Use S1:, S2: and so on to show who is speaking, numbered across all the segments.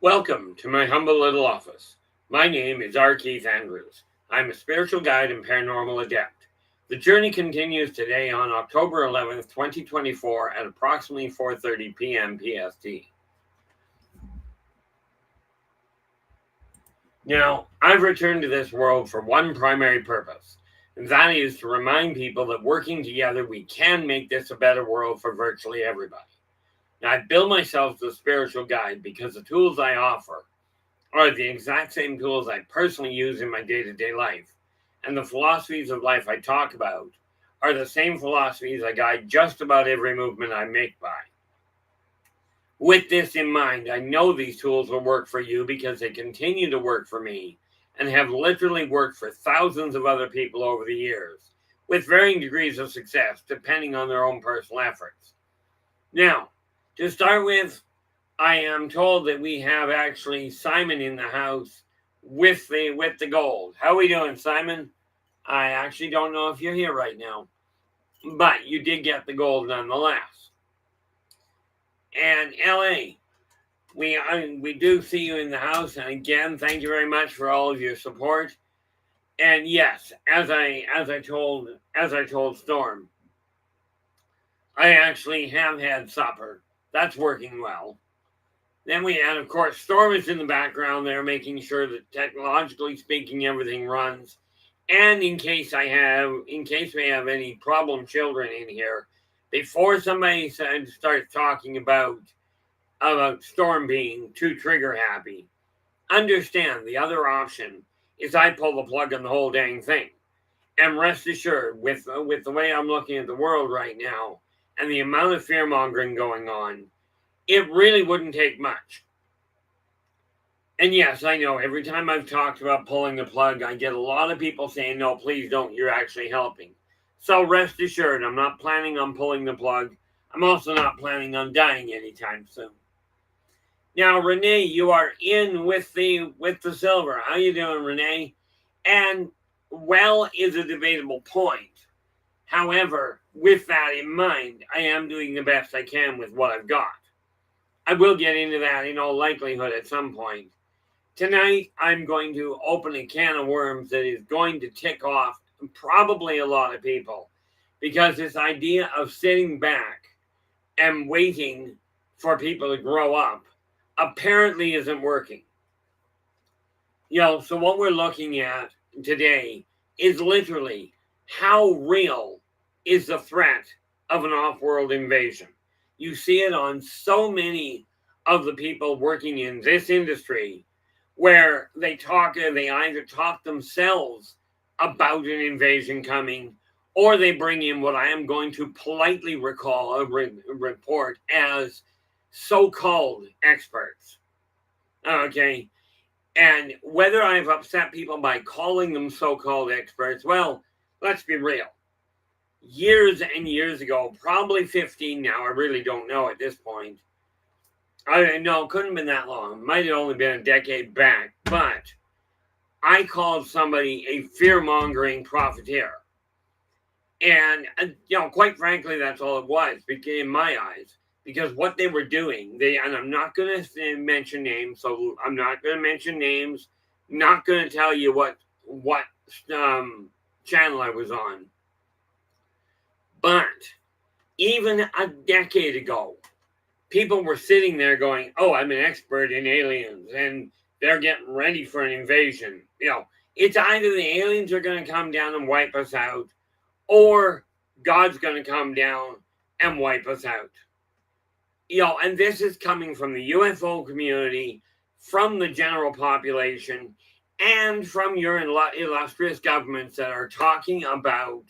S1: Welcome to my humble little office. My name is R. Keith Andrews. I'm a spiritual guide and paranormal adept. The journey continues today on October 11th, 2024 at approximately 4:30 p.m. PST. Now, I've returned to this world for one primary purpose, and that is to remind people that working together we can make this a better world for virtually everybody. Now, I bill myself as a spiritual guide because the tools I offer are the exact same tools I personally use in my day-to-day life. And the philosophies of life I talk about are the same philosophies I guide just about every movement I make by. With this in mind, I know these tools will work for you because they continue to work for me and have literally worked for thousands of other people over the years, with varying degrees of success depending on their own personal efforts. Now, to start with, I am told that we have actually Simon in the house with the gold. How are we doing, Simon? I actually don't know if you're here right now, but you did get the gold nonetheless. And LA, we do see you in the house, and again, thank you very much for all of your support. And yes, as I told Storm, I actually have had supper. That's working well. Then we had, of course, Storm is in the background there, making sure that technologically speaking, everything runs. And in case we have any problem children in here, before somebody starts talking about Storm being too trigger happy, understand the other option is I pull the plug on the whole dang thing. And rest assured, with the way I'm looking at the world right now and the amount of fear mongering going on, it really wouldn't take much. And yes, I know every time I've talked about pulling the plug, I get a lot of people saying, no, please don't, you're actually helping. So rest assured, I'm not planning on pulling the plug. I'm also not planning on dying anytime soon. Now, Renee, you are in with the silver. How you doing, Renee? And well is a debatable point. However, with that in mind, I am doing the best I can with what I've got. I will get into that in all likelihood at some point. Tonight, I'm going to open a can of worms that is going to tick off probably a lot of people, because this idea of sitting back and waiting for people to grow up apparently isn't working. So what we're looking at today is literally how real is the threat of an off-world invasion. You see it on so many of the people working in this industry where they either talk themselves about an invasion coming, or they bring in what I am going to politely report as so-called experts. Okay. And whether I've upset people by calling them so-called experts, well, let's be real. Years and years ago, probably 15 now, I really don't know at this point. I know it couldn't have been that long. It might have only been a decade back, but I called somebody a fear-mongering profiteer. And, quite frankly, that's all it was, in my eyes, because what they were doing, and I'm not going to mention names, so I'm not going to mention names, not going to tell you what channel I was on. But even a decade ago, people were sitting there going, oh, I'm an expert in aliens, and they're getting ready for an invasion. It's either the aliens are going to come down and wipe us out, or God's going to come down and wipe us out. And this is coming from the UFO community, from the general population, and from your illustrious governments that are talking about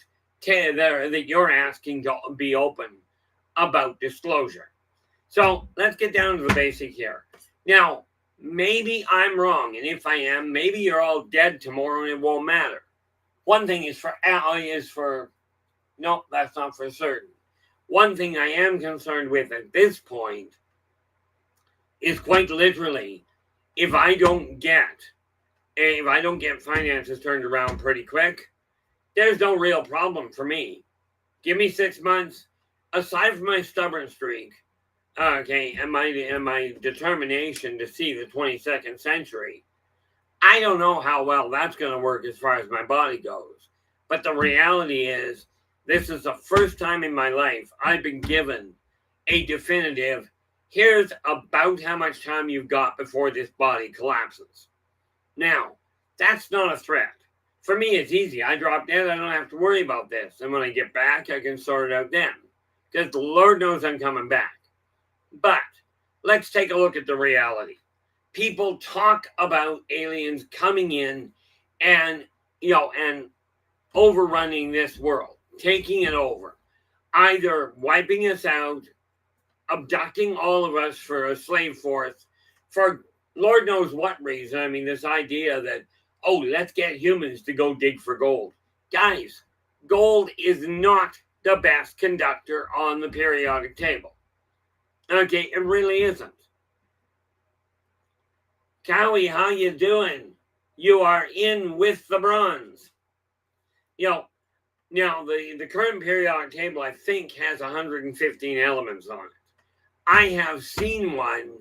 S1: that you're asking to be open about disclosure. So let's get down to the basic here. Now, maybe I'm wrong, and if I am, maybe you're all dead tomorrow and it won't matter. One thing no, that's not for certain. One thing I am concerned with at this point is quite literally, if I don't get finances turned around pretty quick, there's no real problem for me. Give me 6 months. Aside from my stubborn streak, Okay, and my determination to see the 22nd century, I don't know how well that's going to work as far as my body goes. But the reality is, this is the first time in my life I've been given a definitive, here's about how much time you've got before this body collapses. Now, that's not a threat. For me, it's easy. I drop dead, I don't have to worry about this. And when I get back, I can sort it out then. Because the Lord knows I'm coming back. But let's take a look at the reality. People talk about aliens coming in and, and overrunning this world, taking it over, either wiping us out, abducting all of us for a slave force, for Lord knows what reason. I mean, this idea that, oh, let's get humans to go dig for gold. Guys, gold is not the best conductor on the periodic table. Okay, it really isn't. Cowie, how you doing? You are in with the bronze. Now the current periodic table, I think, has 115 elements on it. I have seen one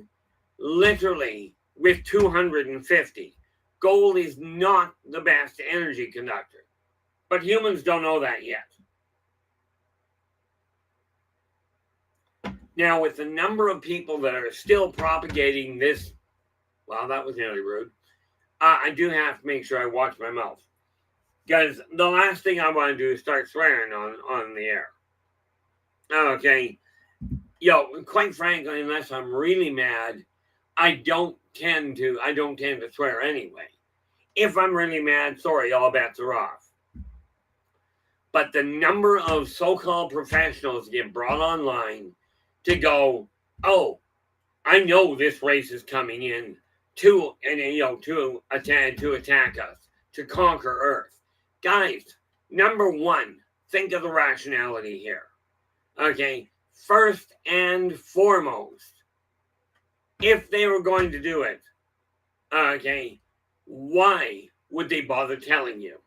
S1: literally with 250. Gold is not the best energy conductor, but humans don't know that yet. Now, with the number of people that are still propagating this, well, that was nearly rude. I do have to make sure I watch my mouth, because the last thing I want to do is start swearing on the air. Okay, quite frankly, unless I'm really mad, I don't tend to swear anyway. If I'm really mad, sorry, all bets are off. But the number of so-called professionals get brought online to go, oh, I know this race is coming in to attack us, to conquer Earth. Guys, number one, think of the rationality here. Okay, first and foremost, if they were going to do it, okay, why would they bother telling you?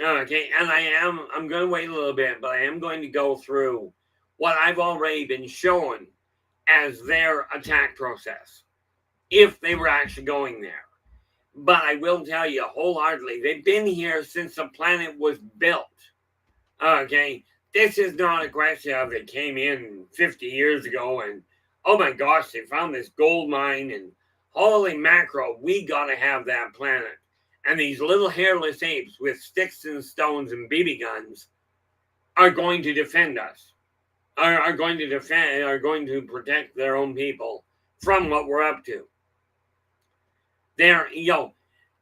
S1: Okay, and I'm going to wait a little bit, but I am going to go through what I've already been shown as their attack process, if they were actually going there. But I will tell you wholeheartedly, they've been here since the planet was built. Okay, this is not a question of it came in 50 years ago and, oh my gosh, they found this gold mine and holy mackerel, we gotta have that planet. And these little hairless apes with sticks and stones and BB guns are going to defend us, are going to protect their own people from what we're up to.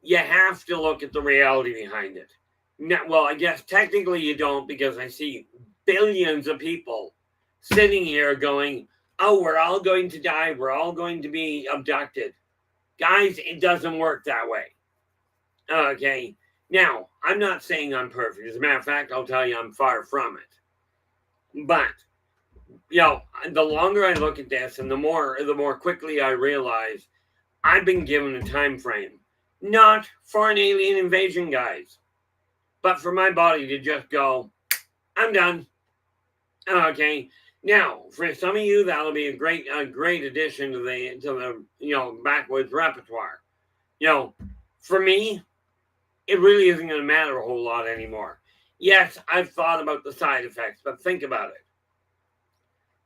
S1: You have to look at the reality behind it. Now, well, I guess technically you don't, because I see billions of people sitting here going, oh, we're all going to die, we're all going to be abducted. Guys, it doesn't work that way. Okay, now, I'm not saying I'm perfect. As a matter of fact, I'll tell you I'm far from it. But, the longer I look at this and the more quickly I realize I've been given a time frame, not for an alien invasion, guys, but for my body to just go, I'm done. Okay, now for some of you that'll be a great addition to the backwoods repertoire. For me, it really isn't going to matter a whole lot anymore. Yes, I've thought about the side effects, but think about it.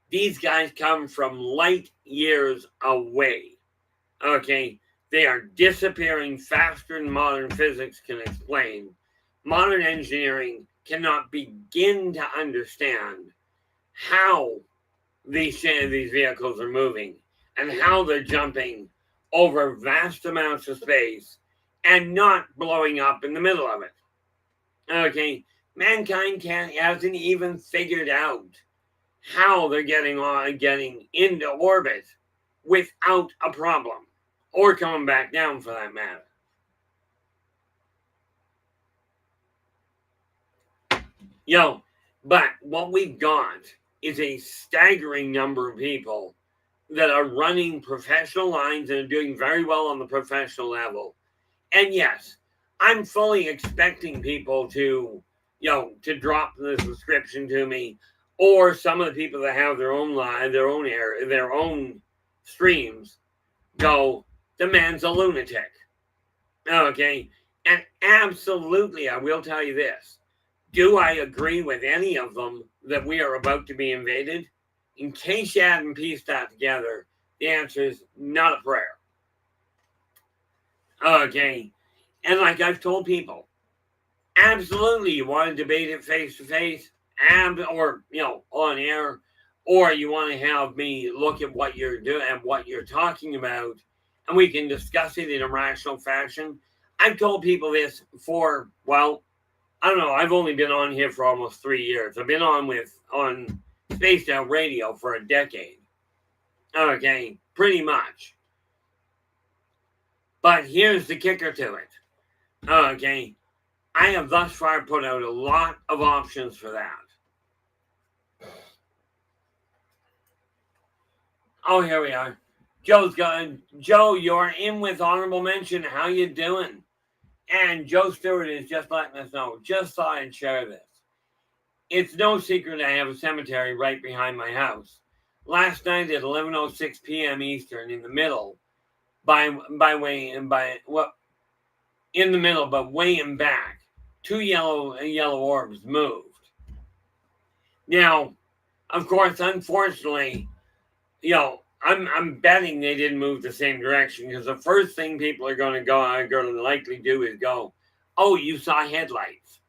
S1: These guys come from light years away. Okay, they are disappearing faster than modern physics can explain. Modern engineering cannot begin to understand how these vehicles are moving and how they're jumping over vast amounts of space and not blowing up in the middle of it. Okay, mankind hasn't even figured out how they're getting into orbit without a problem, or coming back down for that matter. But what we've got is a staggering number of people that are running professional lines and are doing very well on the professional level. And yes, I'm fully expecting people to drop the subscription to me or some of the people that have their own line, their own air, their own streams, go, the man's a lunatic. Okay, and absolutely, I will tell you this. Do I agree with any of them that we are about to be invaded? In case you hadn't pieced that together, the answer is not a prayer. Okay, and like I've told people, absolutely, you want to debate it face to face, or on air, or you want to have me look at what you're doing and what you're talking about, and we can discuss it in a rational fashion. I've told people this for, well, I don't know. I've only been on here for almost 3 years. I've been on Spaced Out Radio for a decade. Okay, pretty much. But here's the kicker to it. Okay, I have thus far put out a lot of options for that. Oh, here we are. Joe's going. Joe, you're in with honorable mention. How you doing? And Joe Stewart is just letting us know. Just thought I'd share this. It's no secret I have a cemetery right behind my house. Last night at 11:06 p.m. Eastern, in the middle, in the middle, but way in back, 2 yellow orbs moved. Now, of course, unfortunately, I'm betting they didn't move the same direction, because the first thing people are going to likely do is go, "Oh, you saw headlights."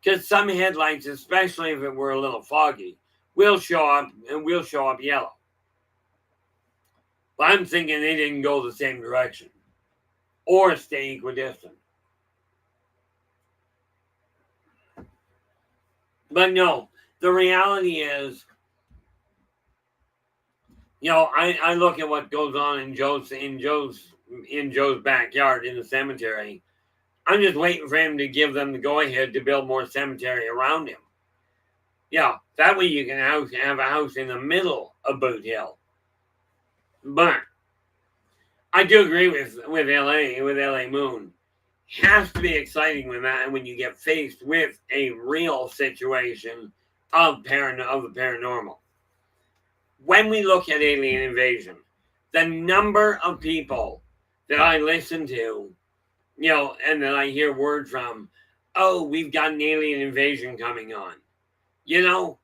S1: Because some headlights, especially if it were a little foggy, will show up yellow. But I'm thinking they didn't go the same direction or stay equidistant. But no, the reality is, I look at what goes on in Joe's backyard in the cemetery. I'm just waiting for him to give them the go-ahead to build more cemetery around him. Yeah, that way you can have a house in the middle of Boot Hill. But I do agree with LA Moon. Has to be exciting when you get faced with a real situation of the paranormal. When we look at alien invasion, the number of people that I listen to, and that I hear word from, "Oh, we've got an alien invasion coming on." I've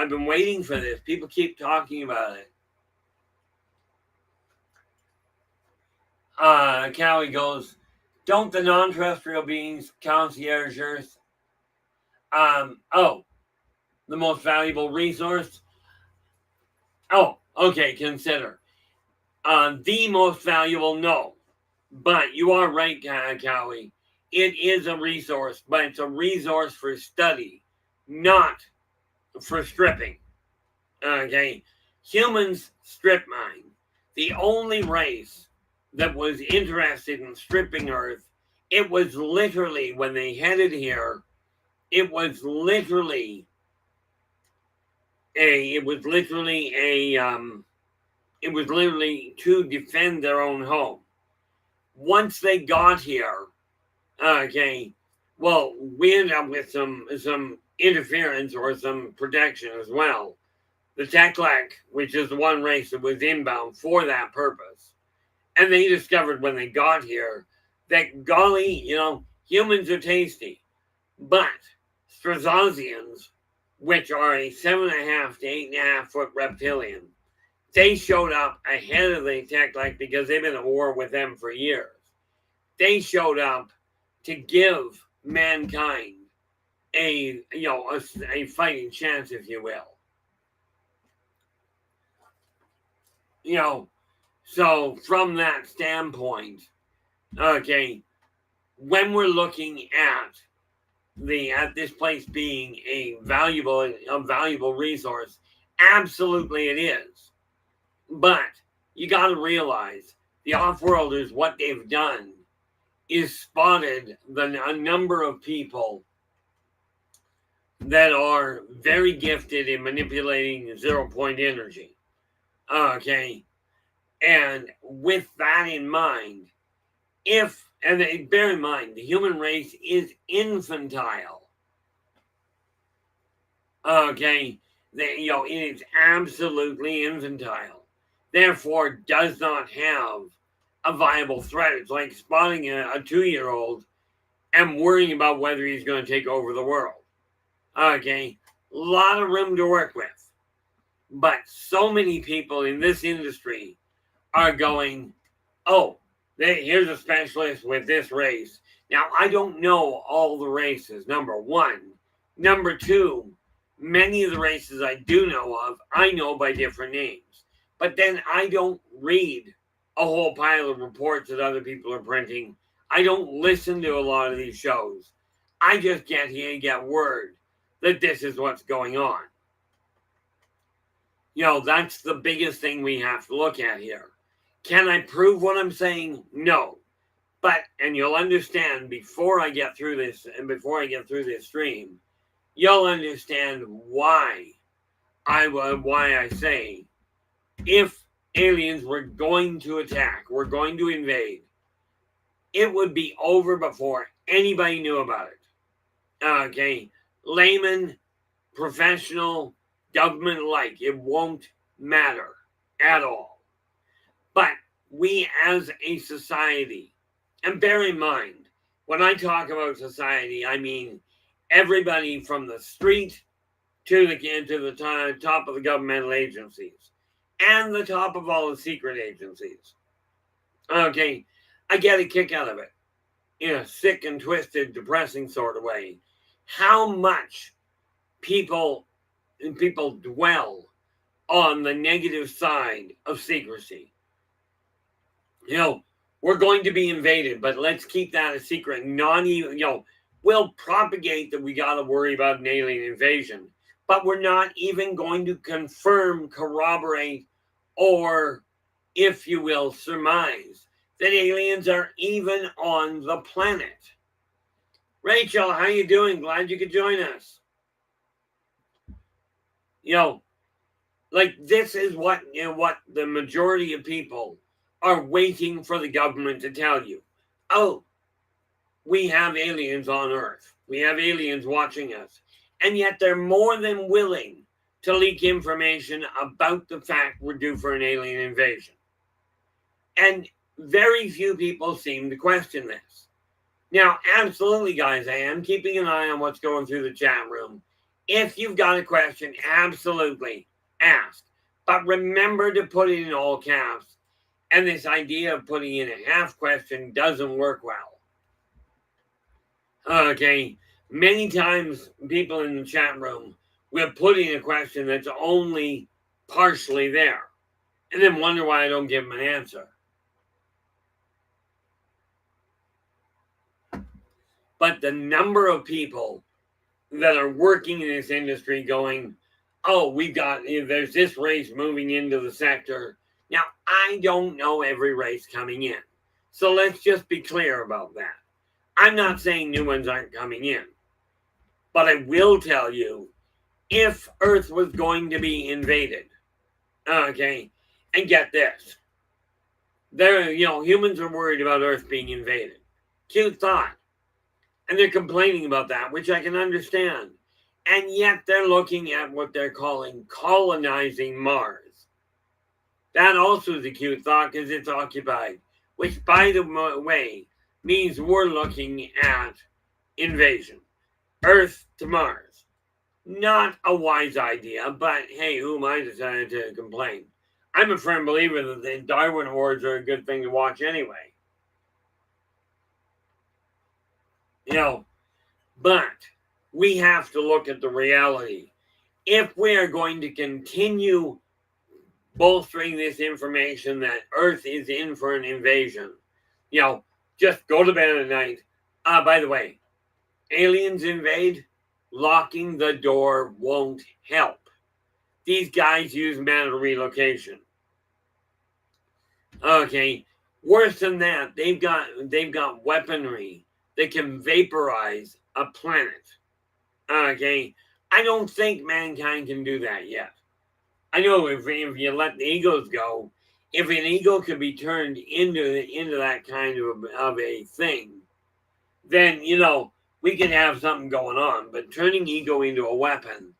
S1: been waiting for this. People keep talking about it. Cowie goes, "Don't the non-terrestrial beings concierge Earth? The most valuable resource? Oh, okay, consider. The most valuable, no. But you are right, Cowie. It is a resource, but it's a resource for study, not for stripping. Okay? Humans strip mine. The only race that was interested in stripping Earth, it was literally, when they headed here, it was literally to defend their own home. Once they got here, okay, well, we ended up with some interference or some protection as well. The Teklek, which is the one race that was inbound for that purpose, and they discovered when they got here that, golly, humans are tasty, but Strazazians, which are a 7.5 to 8.5 foot reptilian, they showed up ahead of the Teklek because they've been at war with them for years. They showed up to give mankind a fighting chance, if you will. So from that standpoint, okay, when we're looking at this place being a valuable resource, absolutely it is. But you got to realize the off-worlders, what they've done is spotted a number of people that are very gifted in manipulating 0-point energy. Okay. And with that in mind, bear in mind, the human race is infantile. Okay, it is absolutely infantile. Therefore, does not have a viable threat. It's like spotting a 2-year-old and worrying about whether he's going to take over the world. Okay, a lot of room to work with. But so many people in this industry are going, oh, here's a specialist with this race. Now, I don't know all the races, number one. Number two, many of the races I do know of, I know by different names. But then I don't read a whole pile of reports that other people are printing. I don't listen to a lot of these shows. I just get here and get word that this is what's going on. That's the biggest thing we have to look at here. Can I prove what I'm saying? No. And you'll understand before I get through this, and before I get through this stream, you'll understand why I say if aliens were going to attack, were going to invade, it would be over before anybody knew about it. Okay, layman, professional, government-like, it won't matter at all. But we as a society, and bear in mind, when I talk about society, I mean everybody from the street to the top of the governmental agencies and the top of all the secret agencies. Okay, I get a kick out of it in a sick and twisted, depressing sort of way. How much people dwell on the negative side of secrecy. We're going to be invaded, but let's keep that a secret. Not even, we'll propagate that we got to worry about an alien invasion, but we're not even going to confirm, corroborate, or, if you will, surmise that aliens are even on the planet. Rachel, how you doing? Glad you could join us. This is what the majority of people are waiting for the government to tell you. Oh, we have aliens on Earth. We have aliens watching us. And yet they're more than willing to leak information about the fact we're due for an alien invasion. And very few people seem to question this. Now, absolutely, guys, I am keeping an eye on what's going through the chat room. If you've got a question, absolutely ask. But remember to put it in all caps. And this idea of putting in a half question doesn't work well. Okay, many times people in the chat room will put in a question that's only partially there and then wonder why I don't give them an answer. But the number of people that are working in this industry going, oh, there's this race moving into the sector. Now, I don't know every race coming in. So let's just be clear about that. I'm not saying new ones aren't coming in. But I will tell you, if Earth was going to be invaded, okay, and get this, humans are worried about Earth being invaded. Cute thought. And they're complaining about that, which I can understand. And yet they're looking at what they're calling colonizing Mars. That also is a cute thought because it's occupied, which, by the way, means we're looking at invasion. Earth to Mars. Not a wise idea, but hey, who am I decided to complain? I'm a firm believer that the Darwin Awards are a good thing to watch anyway. But we have to look at the reality. If we are going to continue bolstering this information that Earth is in for an invasion, just go to bed at night. By the way, aliens invade, locking the door won't help. These guys use matter relocation. Okay, worse than that, they've got weaponry that can vaporize a planet. Okay, I don't think mankind can do that yet. I know if you let the egos go, if an ego could be turned into that kind of a thing, then we could have something going on. But turning ego into a weapon,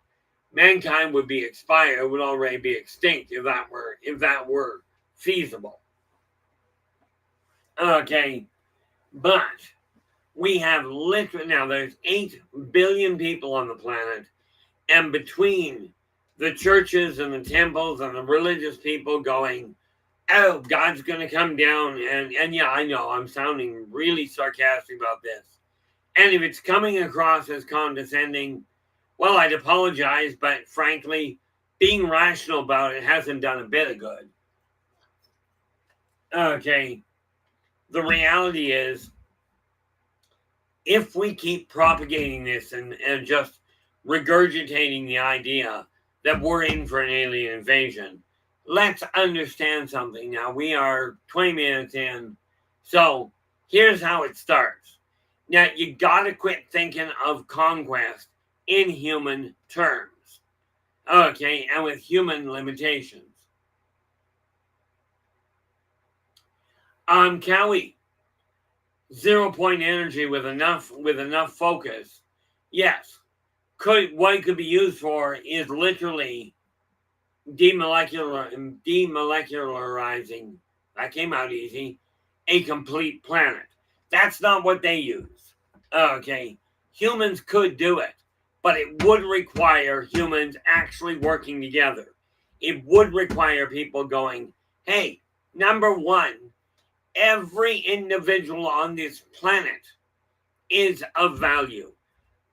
S1: mankind would be expired, would already be extinct if that were feasible. Okay, but we have literally now there's 8 billion people on the planet, and between the churches and the temples and the religious people going, oh, God's going to come down, and yeah, I know I'm sounding really sarcastic about this, and if it's coming across as condescending, well, I'd apologize, but frankly, being rational about it hasn't done a bit of good. Okay, the reality is, if we keep propagating this and just regurgitating the idea that we're in for an alien invasion, let's understand something. Now, we are 20 minutes in, so here's how it starts. Now, you gotta quit thinking of conquest in human terms, okay, and with human limitations. Cowie, 0 point energy with enough focus. Yes, what it could be used for is literally demolecularizing. That came out easy. A complete planet. That's not what they use. Okay, humans could do it, but it would require humans actually working together. It would require people going, hey, number one, every individual on this planet is of value.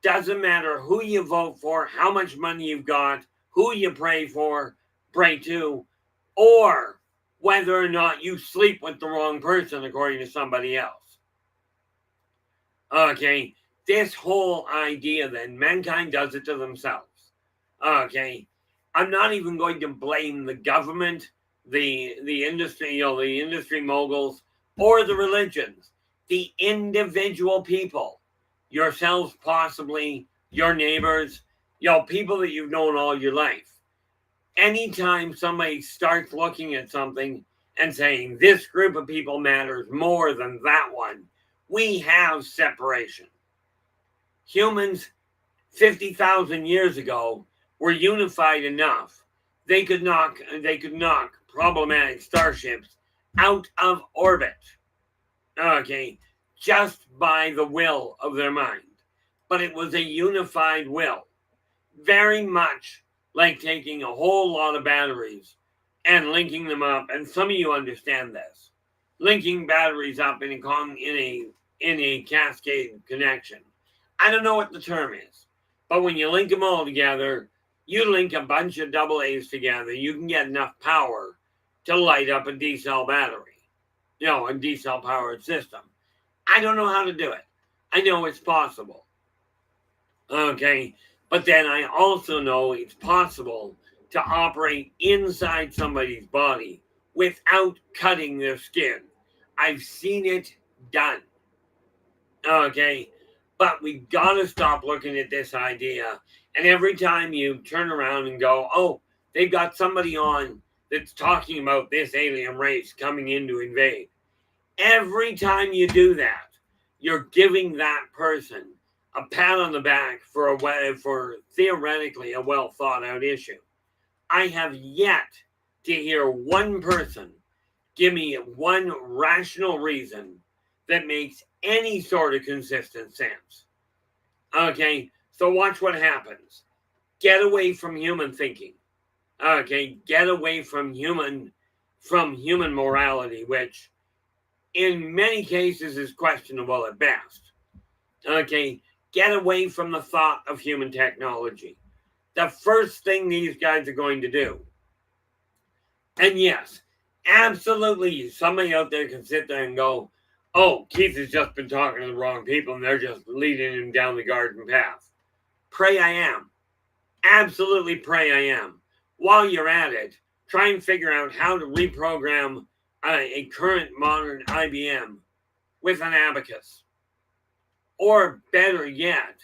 S1: Doesn't matter who you vote for, how much money you've got, who you pray to, or whether or not you sleep with the wrong person according to somebody else. Okay, this whole idea that mankind does it to themselves. Okay, I'm not even going to blame the government, the industry, the industry moguls, or the religions. The individual people, yourselves possibly, your neighbors, people that you've known all your life. Anytime somebody starts looking at something and saying this group of people matters more than that one, we have separation. Humans 50,000 years ago were unified enough they could knock problematic starships out of orbit. Okay, just by the will of their mind. But it was a unified will. Very much like taking a whole lot of batteries and linking them up, and some of you understand this. Linking batteries up in a cascade connection. I don't know what the term is, but when you link them all together, you link a bunch of AA's together, you can get enough power to light up a D-cell battery, a D-cell powered system. I don't know how to do it. I know it's possible. Okay, but then I also know it's possible to operate inside somebody's body without cutting their skin. I've seen it done. Okay, but we gotta stop looking at this idea. And every time you turn around and go, oh, they've got somebody on that's talking about this alien race coming in to invade. Every time you do that, you're giving that person a pat on the back for theoretically a well thought out issue. I have yet to hear one person give me one rational reason that makes any sort of consistent sense. Okay, so watch what happens. Get away from human thinking. Okay, get away from human morality, which in many cases is questionable at best. Okay, get away from the thought of human technology. The first thing these guys are going to do, and yes, absolutely, somebody out there can sit there and go, oh, Keith has just been talking to the wrong people and they're just leading him down the garden path. Pray I am. Absolutely pray I am. While you're at it, try and figure out how to reprogram a current modern IBM with an abacus. Or better yet,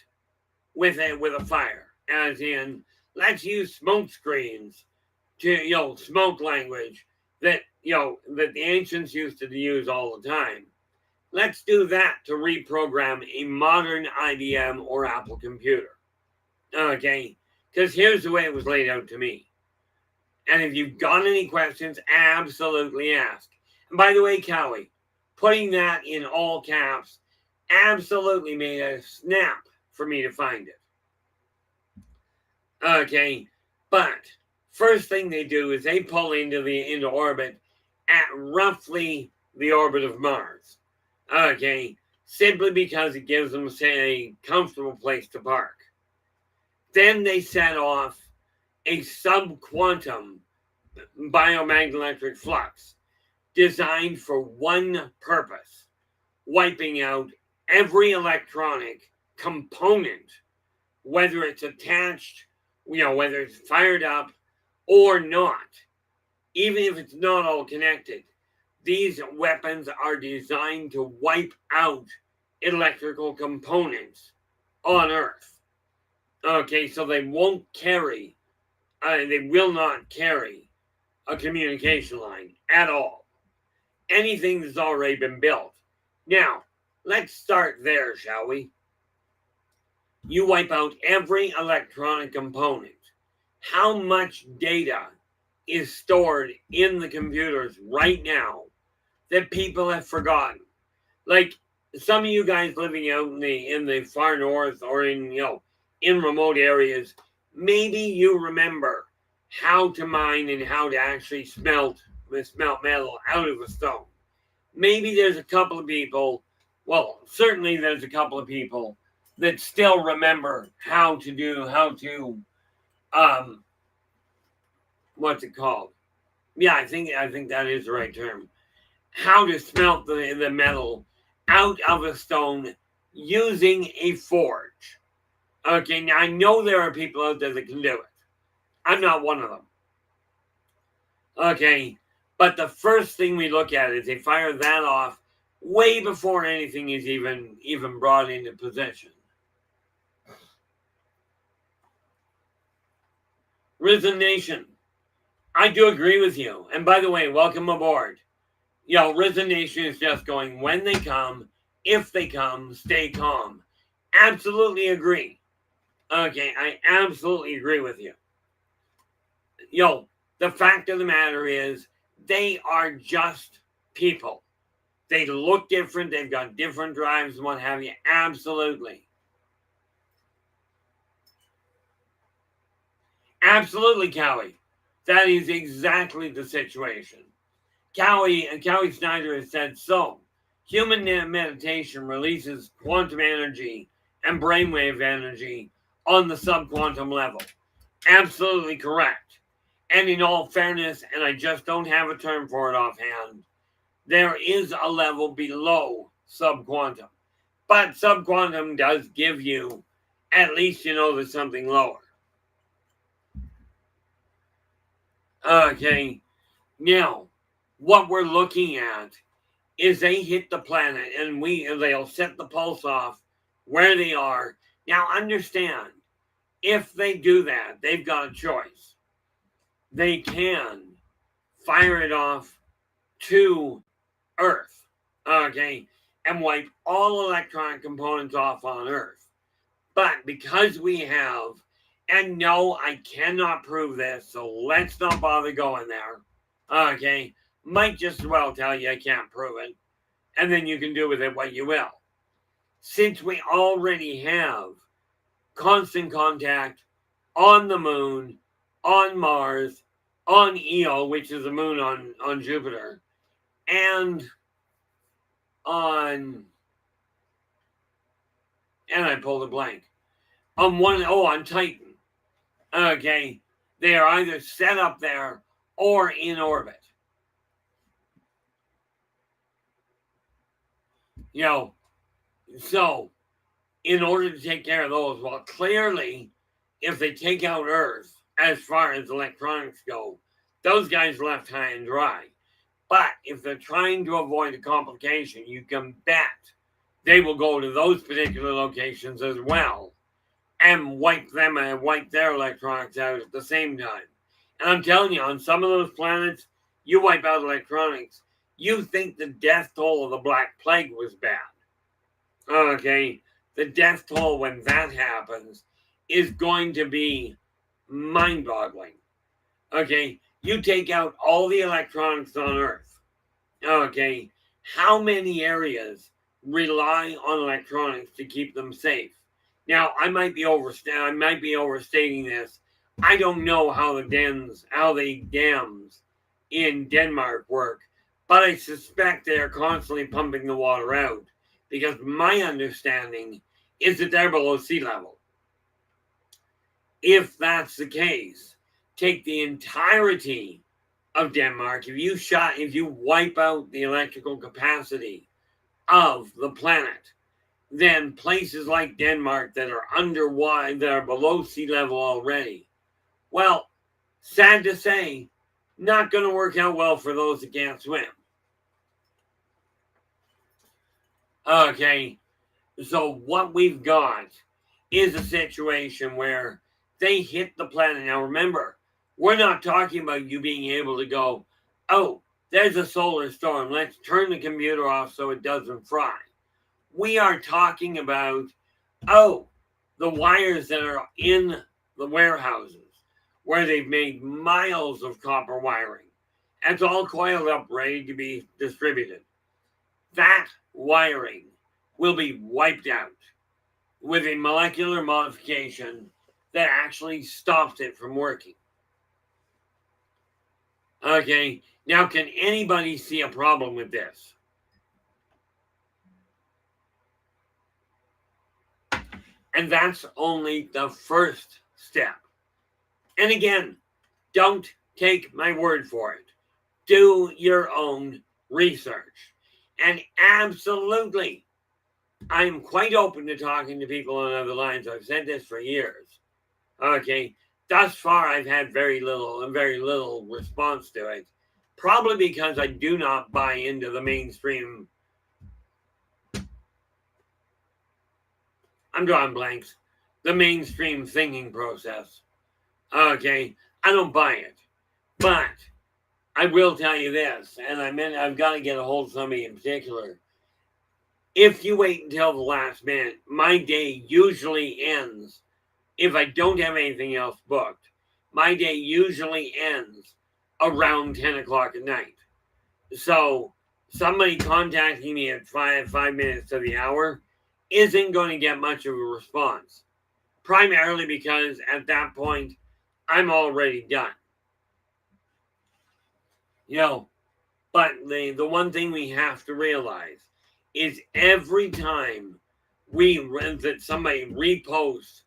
S1: with a fire. As in, let's use smoke screens to, smoke language that the ancients used to use all the time. Let's do that to reprogram a modern IBM or Apple computer. Okay, Because here's the way it was laid out to me. And if you've got any questions, absolutely ask. And by the way, Cowie, putting that in all caps absolutely made a snap for me to find it. Okay, but first thing they do is they pull into orbit at roughly the orbit of Mars. Okay, simply because it gives them, say, a comfortable place to park. Then they set off a subquantum biomagnetic flux designed for one purpose: wiping out every electronic component, whether it's attached, whether it's fired up or not, even if it's not all connected. These weapons are designed to wipe out electrical components on Earth. Okay, so they will not carry a communication line at all. Anything that's already been built. Now, let's start there, shall we? You wipe out every electronic component. How much data is stored in the computers right now that people have forgotten? Like some of you guys living out in the far north or in remote areas, maybe you remember how to mine and how to actually smelt metal out of a stone. Maybe there's a couple of people, certainly there's a couple of people that still remember what's it called? Yeah, I think that is the right term. How to smelt the metal out of a stone using a forge. Okay, now I know there are people out there that can do it. I'm not one of them. Okay, but the first thing we look at is they fire that off way before anything is even brought into position. Risen Nation, I do agree with you. And by the way, welcome aboard. Risen Nation is just going, when they come, if they come, stay calm. Absolutely agree. Okay, I absolutely agree with you. The fact of the matter is, they are just people. They look different. They've got different drives and what have you. Absolutely. Absolutely, Cowie. That is exactly the situation. Cowie Snyder has said so. Human meditation releases quantum energy and brainwave energy on the subquantum level. Absolutely correct. And in all fairness, and I just don't have a term for it offhand, there is a level below subquantum. But subquantum does give you, at least there's something lower. Okay, now, what we're looking at is they hit the planet and they'll set the pulse off where they are. Now, understand, if they do that, they've got a choice. They can fire it off to Earth, okay, and wipe all electronic components off on Earth. But because we have, and no, I cannot prove this, so let's not bother going there, okay, might just as well tell you I can't prove it, and then you can do with it what you will. Since we already have constant contact on the moon, on Mars, on Io, which is the moon on Jupiter, and I pulled a blank. On Titan. Okay, they are either set up there or in orbit. So in order to take care of those, clearly, if they take out Earth, as far as electronics go, those guys are left high and dry. But if they're trying to avoid a complication, you can bet they will go to those particular locations as well and wipe their electronics out at the same time. And I'm telling you, on some of those planets, you wipe out electronics, you think the death toll of the Black Plague was bad. Okay, the death toll when that happens is going to be mind-boggling. Okay, you take out all the electronics on Earth. Okay, how many areas rely on electronics to keep them safe? Now, I might be overstating this. I don't know how the dams in Denmark work, but I suspect they are constantly pumping the water out because my understanding is that they're below sea level. If that's the case, take the entirety of Denmark. If you wipe out the electrical capacity of the planet, then places like Denmark that are below sea level already, well, sad to say, not going to work out well for those that can't swim. Okay, so what we've got is a situation where they hit the planet. Now remember, we're not talking about you being able to go, oh, there's a solar storm. Let's turn the computer off so it doesn't fry. We are talking about, oh, the wires that are in the warehouses where they've made miles of copper wiring. And it's all coiled up, ready to be distributed. That wiring will be wiped out with a molecular modification that actually stops it from working. Okay, now can anybody see a problem with this? And that's only the first step. And again, don't take my word for it. Do your own research. And absolutely, I'm quite open to talking to people on other lines. I've said this for years. Okay, thus far I've had very little response to it. Probably because I do not buy into the mainstream. I'm drawing blanks. The mainstream thinking process. Okay, I don't buy it. But I will tell you this, and I've got to get a hold of somebody in particular. If you wait until the last minute, my day usually ends, if I don't have anything else booked, my day usually ends around 10 o'clock at night. So somebody contacting me at 5 minutes to the hour isn't going to get much of a response. Primarily because at that point, I'm already done. But the one thing we have to realize is every time that somebody reposts,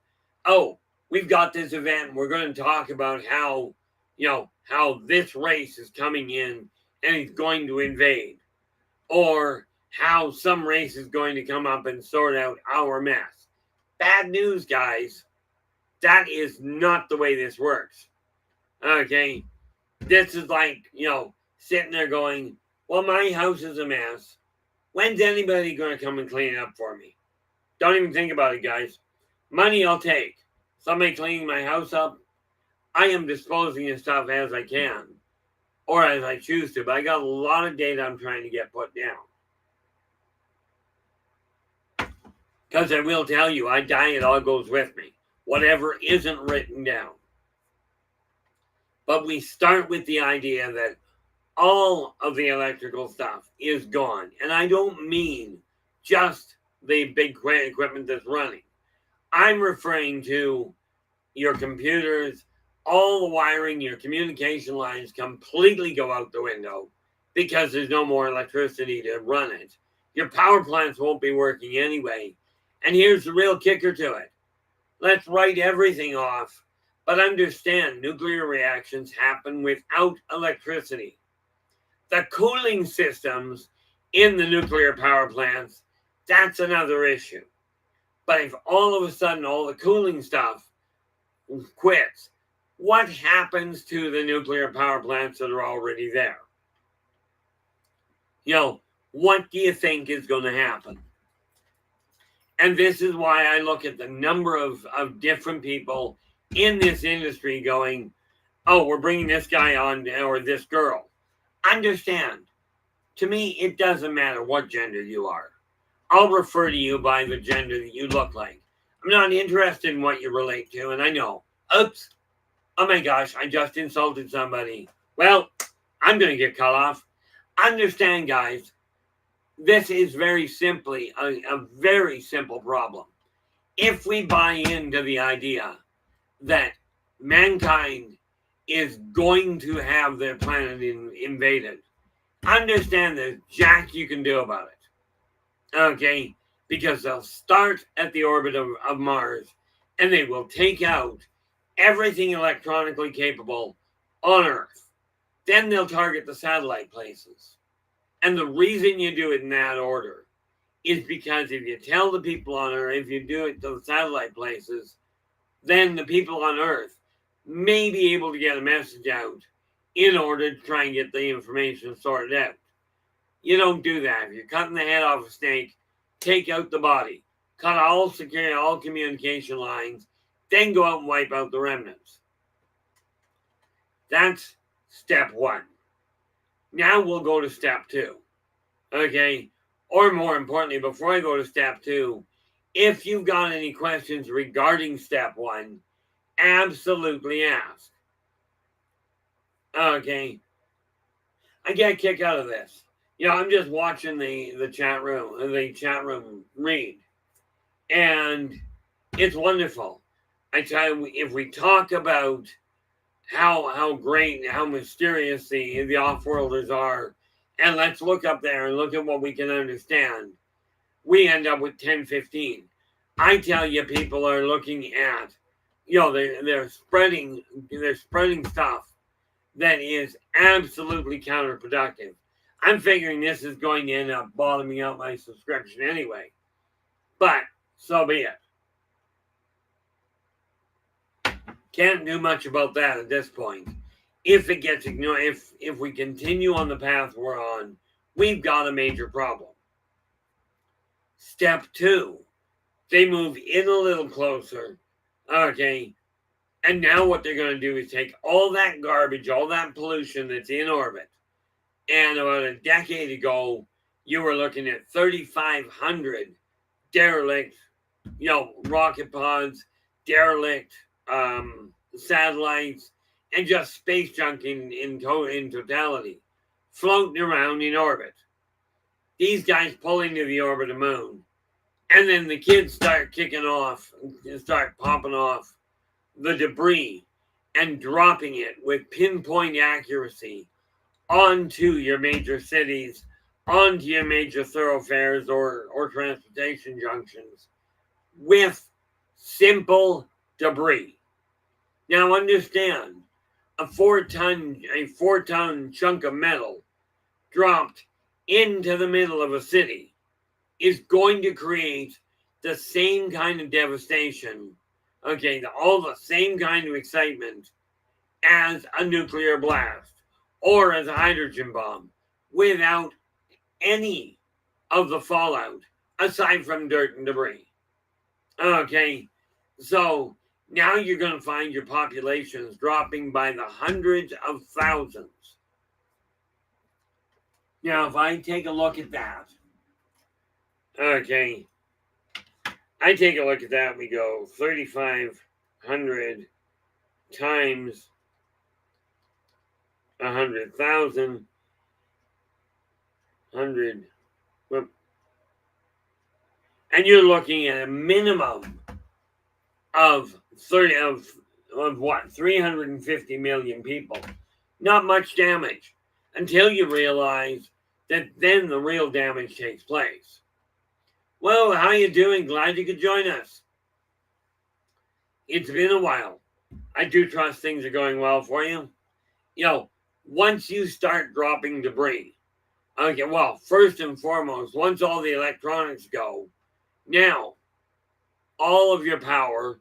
S1: oh, we've got this event, we're going to talk about how this race is coming in and it's going to invade, or how some race is going to come up and sort out our mess. Bad news, guys. That is not the way this works. Okay? This is like, sitting there going, well, my house is a mess. When's anybody going to come and clean it up for me? Don't even think about it, guys. Money I'll take. Somebody cleaning my house up, I am disposing of stuff as I can, or as I choose to, but I got a lot of data I'm trying to get put down. Because I will tell you, I die, it all goes with me. Whatever isn't written down. But we start with the idea that all of the electrical stuff is gone. And I don't mean just the big equipment that's running. I'm referring to your computers, all the wiring, your communication lines completely go out the window because there's no more electricity to run it. Your power plants won't be working anyway. And here's the real kicker to it. Let's write everything off, but understand nuclear reactions happen without electricity. The cooling systems in the nuclear power plants, that's another issue. But if all of a sudden all the cooling stuff quits, what happens to the nuclear power plants that are already there? What do you think is going to happen? And this is why I look at the number of different people in this industry going, oh, we're bringing this guy on or this girl. Understand, to me, it doesn't matter what gender you are. I'll refer to you by the gender that you look like. I'm not interested in what you relate to, and I know, oops, oh my gosh, I just insulted somebody. Well, I'm going to get cut off. Understand, guys, this is very simply a very simple problem. If we buy into the idea that mankind is going to have their planet invaded, understand there's jack you can do about it. Okay? Because they'll start at the orbit of Mars and they will take out everything electronically capable on Earth. Then they'll target the satellite places. And the reason you do it in that order is because if you tell the people on Earth, if you do it to the satellite places, then the people on Earth may be able to get a message out in order to try and get the information sorted out. You don't do that. If you're cutting the head off a snake, take out the body, cut all security, all communication lines, then go out and wipe out the remnants. That's step one. Now we'll go to step two. Okay? Or more importantly, before I go to step two, if you've got any questions regarding step one, absolutely ask. Okay? I get a kick out of this. I'm just watching the chat room read. And it's wonderful. I tell you, if we talk about how great and how mysterious the off-worlders are, and let's look up there and look at what we can understand, we end up with 10-15. I tell you, people are looking at, they're spreading stuff that is absolutely counterproductive. I'm figuring this is going to end up bottoming out my subscription anyway. But so be it. Can't do much about that at this point. If it gets ignored, if we continue on the path we're on, we've got a major problem. Step two, they move in a little closer. Okay. And now what they're going to do is take all that garbage, all that pollution that's in orbit. And about a decade ago, you were looking at 3,500 derelict, rocket pods, derelict satellites, and just space junk in totality, floating around in orbit. These guys pull into the orbit of the moon, and then the kids start kicking off, and start popping off the debris and dropping it with pinpoint accuracy onto your major cities, onto your major thoroughfares or transportation junctions with simple debris. Now understand, a 4-ton chunk of metal dropped into the middle of a city is going to create the same kind of devastation, all the same kind of excitement as a nuclear blast or as a hydrogen bomb without any of the fallout aside from dirt and debris. Okay, so now you're going to find your populations dropping by the hundreds of thousands. Now, if I take a look at that, I take a look at that, we go 3,500 times 100,000, 100, and you're looking at a minimum of 350 million people. Not much damage until you realize that then the real damage takes place. Well, how you doing? Glad you could join us. It's been a while. I do trust things are going well for you. Once you start dropping debris, first and foremost, once all the electronics go, now all of your power,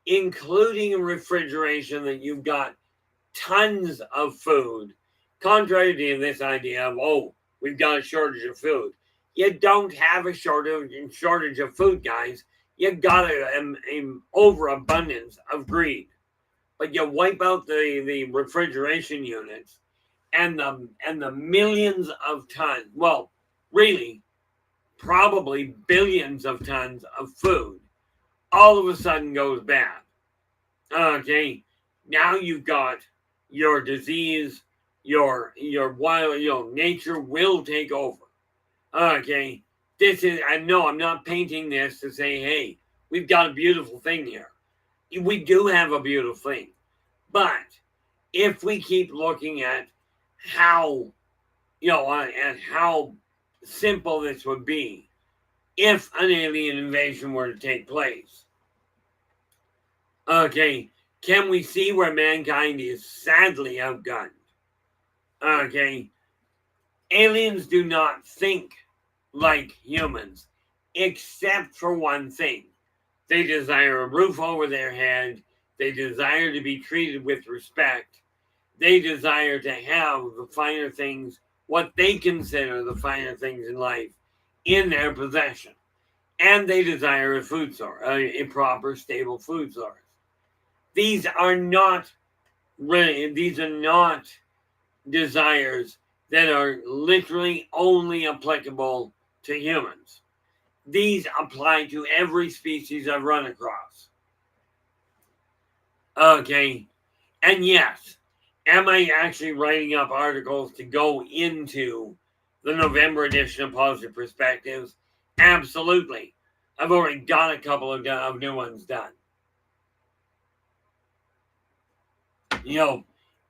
S1: including refrigeration, that you've got tons of food, contrary to this idea of, we've got a shortage of food. You don't have a shortage of food, guys. You got an overabundance of greed. But you wipe out the refrigeration units and the millions of tons, really, probably billions of tons of food, all of a sudden goes bad. Okay, Now you've got your disease, your wild, nature will take over. Okay, this is, I know I'm not painting this to say, hey, we've got a beautiful thing here. We do have a beautiful thing. But if we keep looking at how, and how simple this would be if an alien invasion were to take place. Okay, can we see where mankind is sadly outgunned? Okay, aliens do not think like humans, except for one thing. They desire a roof over their head. They desire to be treated with respect. They desire to have the finer things, what they consider the finer things in life, in their possession. And they desire a food source, a proper, stable food source. These are not desires that are literally only applicable to humans. These apply to every species I've run across. Okay, and yes, am I actually writing up articles to go into the November edition of Positive Perspectives? Absolutely. I've already got a couple of new ones done.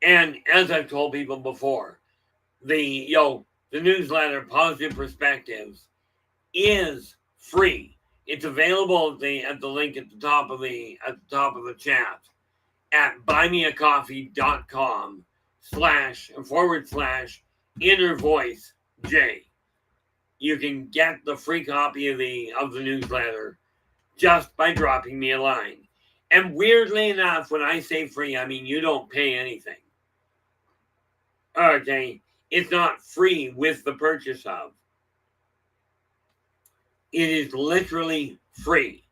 S1: And as I've told people before, the newsletter Positive Perspectives is free. It's available at the link at the top of the chat at buymeacoffee.com//inner voice J. You can get the free copy of the newsletter just by dropping me a line. And weirdly enough, when I say free, I mean you don't pay anything. Okay, it's not free with the purchase of. It is literally free.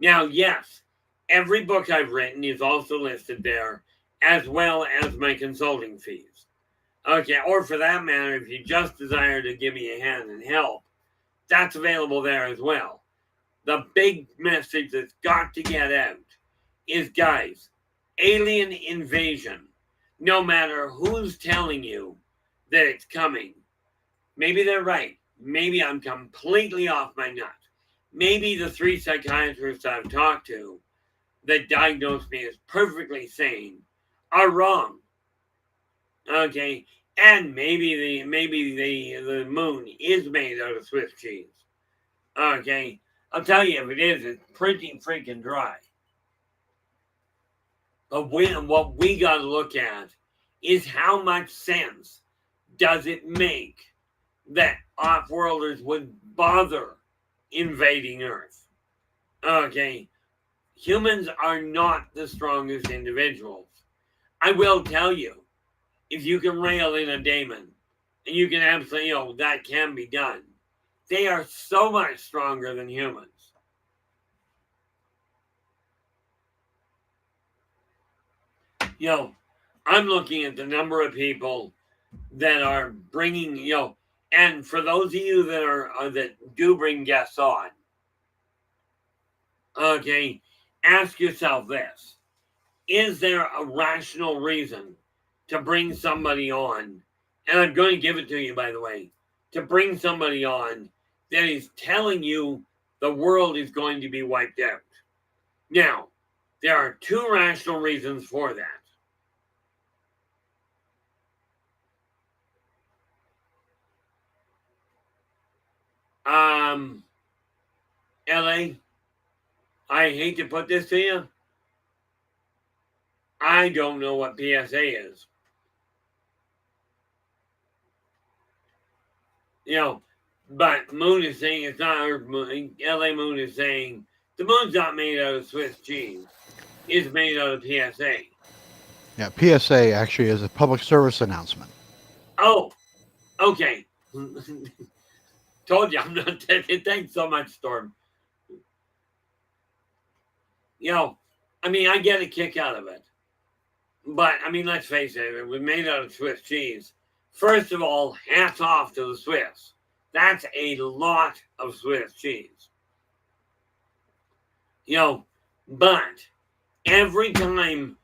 S1: Now, yes, every book I've written is also listed there, as well as my consulting fees. Okay, or for that matter, if you just desire to give me a hand and help, that's available there as well. The big message that's got to get out is, guys, alien invasion, no matter who's telling you that it's coming, maybe they're right. Maybe I'm completely off my nut. Maybe the 3 psychiatrists I've talked to that diagnosed me as perfectly sane are wrong. Okay, and maybe the moon is made out of Swiss cheese. Okay, I'll tell you, if it is, it's pretty freaking dry. But what we got to look at is how much sense does it make that off-worlders would bother invading Earth. Okay, humans are not the strongest individuals. I will tell you, if you can rail in a daemon, and you can absolutely, that can be done, they are so much stronger than humans. I'm looking at the number of people that are bringing, and for those of you that do bring guests on, okay, ask yourself this: is there a rational reason to bring somebody on? And I'm going to give it to you, by the way, to bring somebody on that is telling you the world is going to be wiped out. Now, there are 2 rational reasons for that. LA, I hate to put this to you. I don't know what PSA is. But Moon is saying it's not Earth Moon. LA Moon is saying the moon's not made out of Swiss cheese. It's made out of PSA.
S2: Yeah, PSA actually is a public service announcement.
S1: Oh, okay. Told you I'm not taking. Thanks so much, Storm. I get a kick out of it. But, let's face it, it was made out of Swiss cheese. First of all, hats off to the Swiss. That's a lot of Swiss cheese. But every time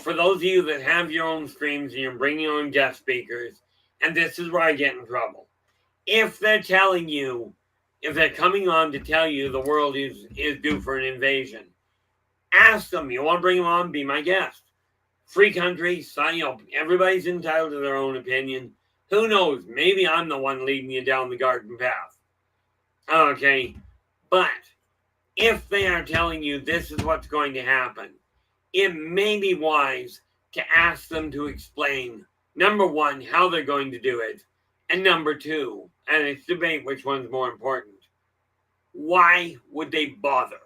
S1: For those of you that have your own streams and you're bringing your own guest speakers, and this is where I get in trouble. If they're telling you, if they're coming on to tell you the world is due for an invasion, ask them, you want to bring them on, be my guest. Free country, so, everybody's entitled to their own opinion. Who knows? Maybe I'm the one leading you down the garden path. Okay, but if they are telling you this is what's going to happen, it may be wise to ask them to explain, number one, how they're going to do it, and number two, and it's debate which one's more important, why would they bother?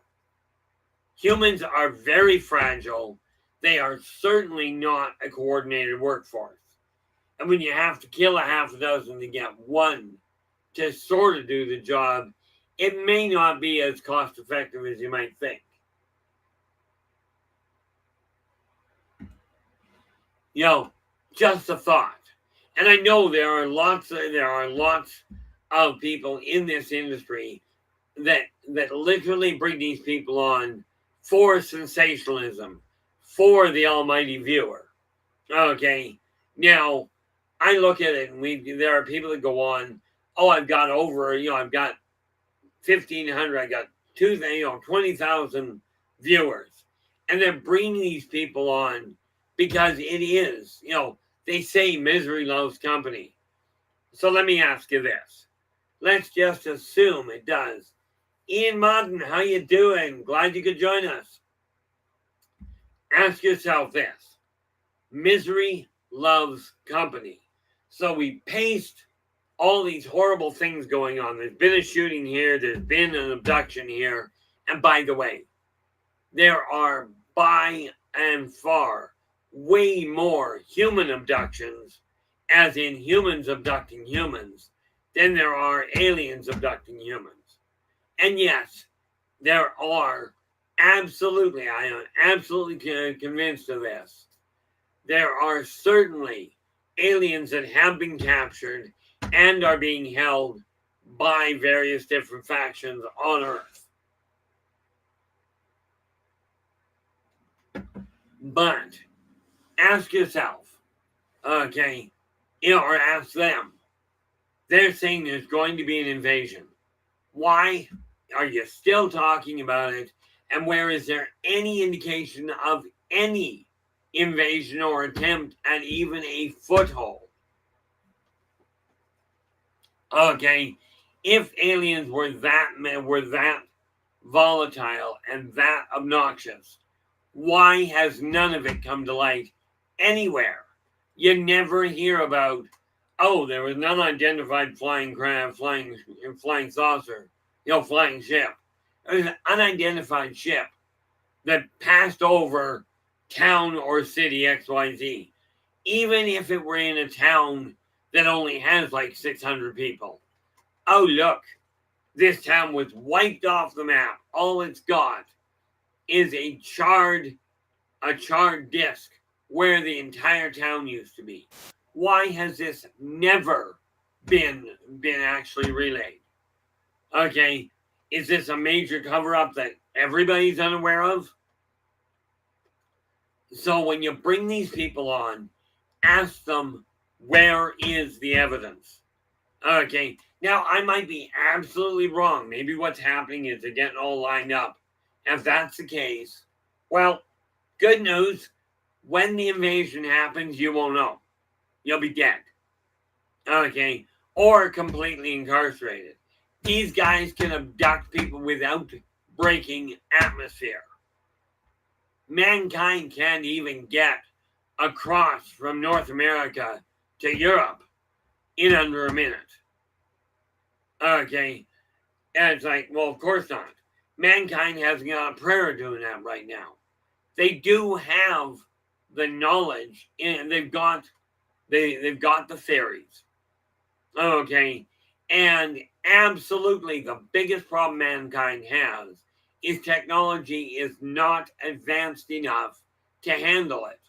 S1: Humans are very fragile. They are certainly not a coordinated workforce. And when you have to kill a half a dozen to get one to sort of do the job, it may not be as cost effective as you might think. Just a thought. And I know there are lots of people in this industry that literally bring these people on for sensationalism, for the almighty viewer. Okay. Now, I look at it and there are people that go on, I've got 1,500, I got 20,000 viewers. And they're bringing these people on because it is, they say misery loves company. So let me ask you this. Let's just assume it does. Ian Martin, how you doing? Glad you could join us. Ask yourself this. Misery loves company. So we paste all these horrible things going on. There's been a shooting here. There's been an abduction here. And by the way, there are by and far way more human abductions, as in humans abducting humans, than there are aliens abducting humans. And yes, there are absolutely, I am absolutely convinced of this, there are certainly aliens that have been captured and are being held by various different factions on Earth. But ask yourself, okay, or ask them. They're saying there's going to be an invasion. Why are you still talking about it? And where is there any indication of any invasion or attempt at even a foothold? Okay, if aliens were that volatile and that obnoxious, why has none of it come to light anywhere? You never hear about, there was an unidentified flying saucer, flying ship. It was an unidentified ship that passed over town or city XYZ. Even if it were in a town that only has like 600 people. Oh, look, this town was wiped off the map. All it's got is a charred disc where the entire town used to be. Why has this never been actually relayed? Okay, is this a major cover-up that everybody's unaware of? So when you bring these people on, ask them, where is the evidence? Okay, now I might be absolutely wrong. Maybe what's happening is they're getting all lined up. If that's the case, well, good news. When the invasion happens, you won't know. You'll be dead. Okay, or completely incarcerated. These guys can abduct people without breaking atmosphere. Mankind can't even get across from North America to Europe in under a minute. Okay, and it's like, well, of course not. Mankind hasn't got a prayer doing that right now. They do have the knowledge, and they've got the theories. Okay, and absolutely the biggest problem mankind has is technology is not advanced enough to handle it.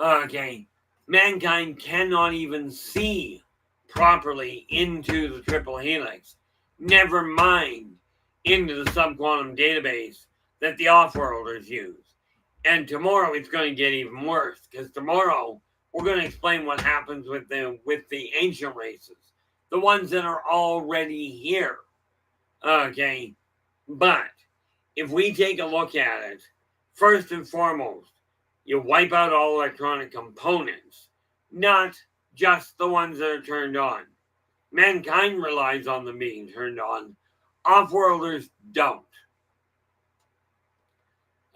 S1: Okay, mankind cannot even see properly into the triple helix, never mind into the subquantum database that the off-worlders use. And tomorrow it's going to get even worse, because tomorrow we're going to explain what happens with the ancient races, the ones that are already here. Okay, but if we take a look at it, first and foremost, you wipe out all electronic components, not just the ones that are turned on. Mankind relies on them being turned on. Off-worlders don't.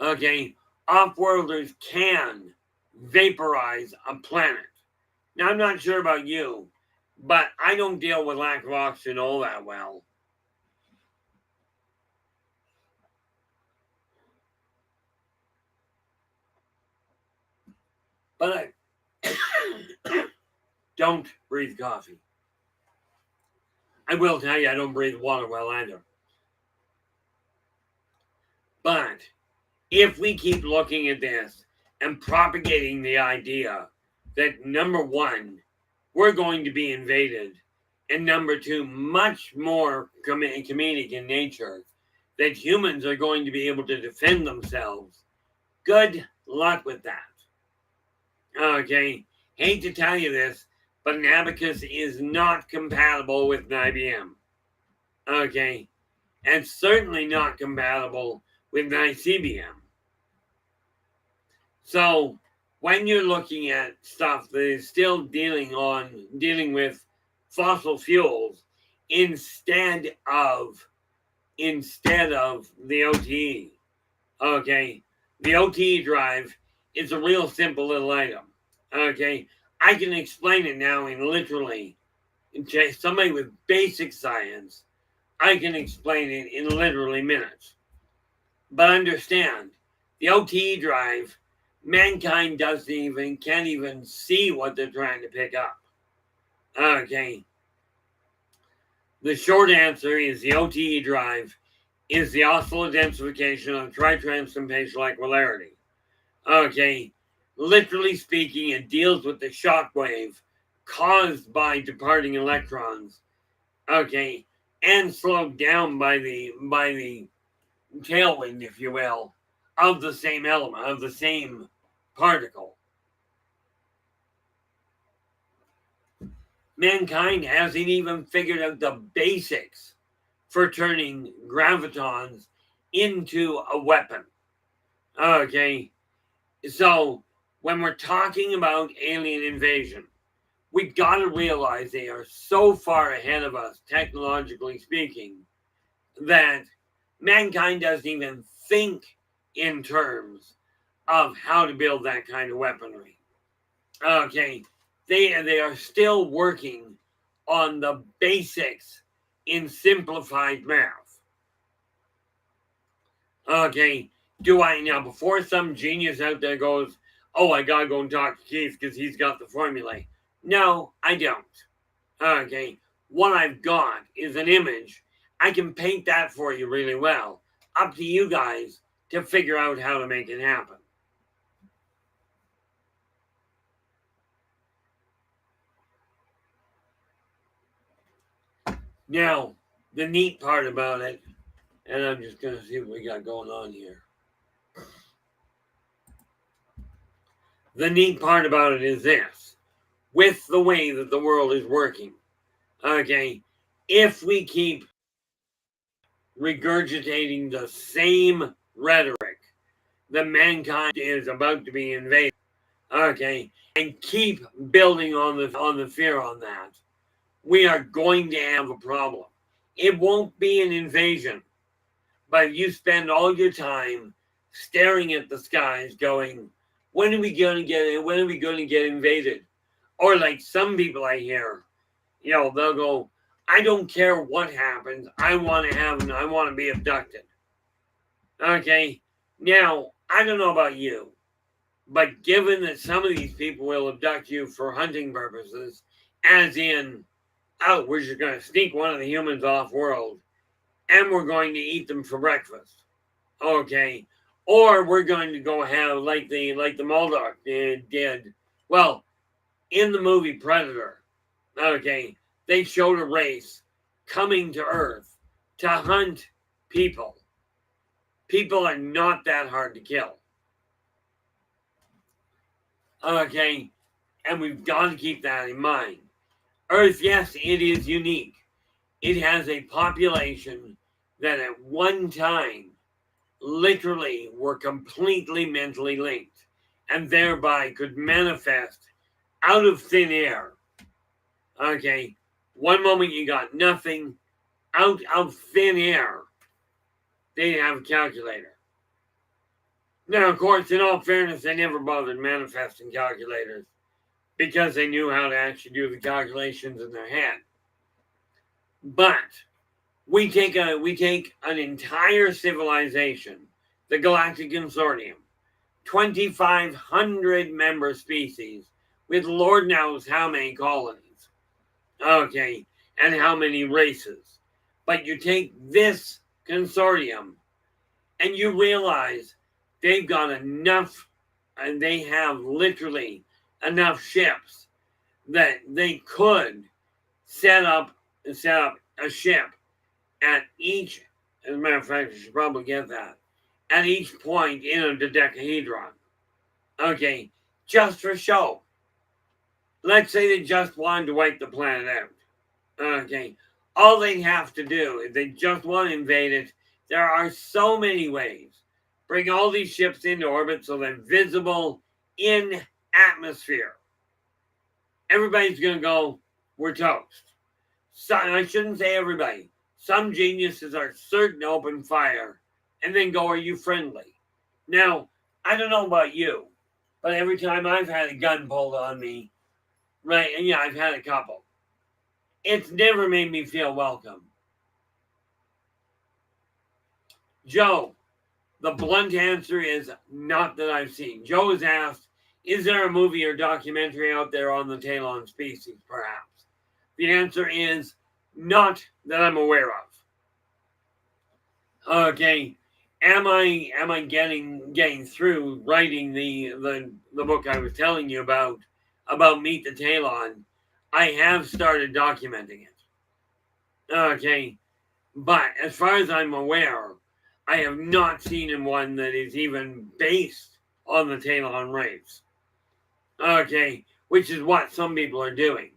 S1: Okay, off-worlders can vaporize a planet. Now, I'm not sure about you, but I don't deal with lack of oxygen all that well. But I don't breathe coffee. I will tell you, I don't breathe water well either. But if we keep looking at this and propagating the idea that number one, we're going to be invaded, and number two, much more comedic in nature, that humans are going to be able to defend themselves, good luck with that. Okay, hate to tell you this, but an abacus is not compatible with an IBM. Okay, and certainly not compatible with an ICBM. So when you're looking at stuff that is still dealing with fossil fuels instead of the OTE, okay, the OTE drive is a real simple little item. Okay, I can explain it now in literally, somebody with basic science, I can explain it in literally minutes. But understand, the OTE drive, mankind can't even see what they're trying to pick up. Okay. The short answer is the OTE drive is the oscillatory densification of tritranspambatial equipolarity. Okay. Literally speaking, it deals with the shock wave caused by departing electrons. Okay. And slowed down by the tailwind, if you will, of the same element, of the same particle. Mankind hasn't even figured out the basics for turning gravitons into a weapon. Okay, so when we're talking about alien invasion, we've got to realize they are so far ahead of us, technologically speaking, that mankind doesn't even think in terms of how to build that kind of weaponry. Okay, they are still working on the basics in simplified math. Okay, before some genius out there goes, oh, I gotta go and talk to Keith because he's got the formulae. No, I don't. Okay, what I've got is an image. I can paint that for you really well. Up to you guys to figure out how to make it happen. Now, the neat part about it, and I'm just going to see what we got going on here. The neat part about it is this. With the way that the world is working, okay, if we keep regurgitating the same rhetoric that mankind is about to be invaded, okay, and keep building on the fear on that, we are going to have a problem. It won't be an invasion, but you spend all your time staring at the skies going, when are we going to get invaded? Or like some people I hear, they'll go, I don't care what happens. I want to be abducted. Okay. Now, I don't know about you, but given that some of these people will abduct you for hunting purposes, as in, oh, we're just going to sneak one of the humans off world and we're going to eat them for breakfast. Okay. Or we're going to go have like the Moldok did. Well, in the movie Predator, okay, they showed a race coming to Earth to hunt people. People are not that hard to kill. Okay, and we've got to keep that in mind. Earth, yes, it is unique. It has a population that at one time literally were completely mentally linked and thereby could manifest out of thin air. Okay, one moment you got nothing, out of thin air, they have a calculator. Now, of course, in all fairness, they never bothered manifesting calculators because they knew how to actually do the calculations in their head. But we take an entire civilization, the Galactic Consortium, 2,500 member species with Lord knows how many colonies. Okay, and how many races. But you take this consortium and you realize they've got enough, and they have literally enough ships that they could set up a ship at each, as a matter of fact, you should probably get that, at each point in a dodecahedron. Okay, just for show. Let's say they just wanted to wipe the planet out. Okay, all they have to do, if they just want to invade it, there are so many ways. Bring all these ships into orbit so they're visible in atmosphere. Everybody's going to go, we're toast. So, I shouldn't say everybody. Some geniuses are certain to open fire and then go, are you friendly? Now, I don't know about you, but every time I've had a gun pulled on me, right, and yeah, I've had a couple, it's never made me feel welcome. Joe, the blunt answer is not that I've seen. Joe has asked, is there a movie or documentary out there on the Talon species, perhaps? The answer is not that I'm aware of. Okay, am I getting through writing the book I was telling you about Meet the Talon? I have started documenting it. Okay, but as far as I'm aware, I have not seen one that is even based on the Talon race. Okay, which is what some people are doing.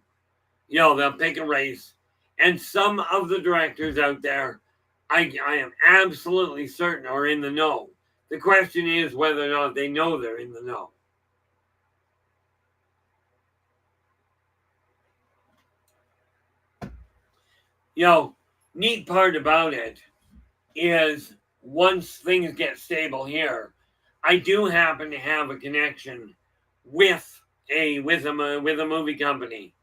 S1: You know, they'll pick a race, and some of the directors out there, I am absolutely certain are in the know. The question is whether or not they know they're in the know. You know, neat part about it is once things get stable here, I do happen to have a connection with a movie company.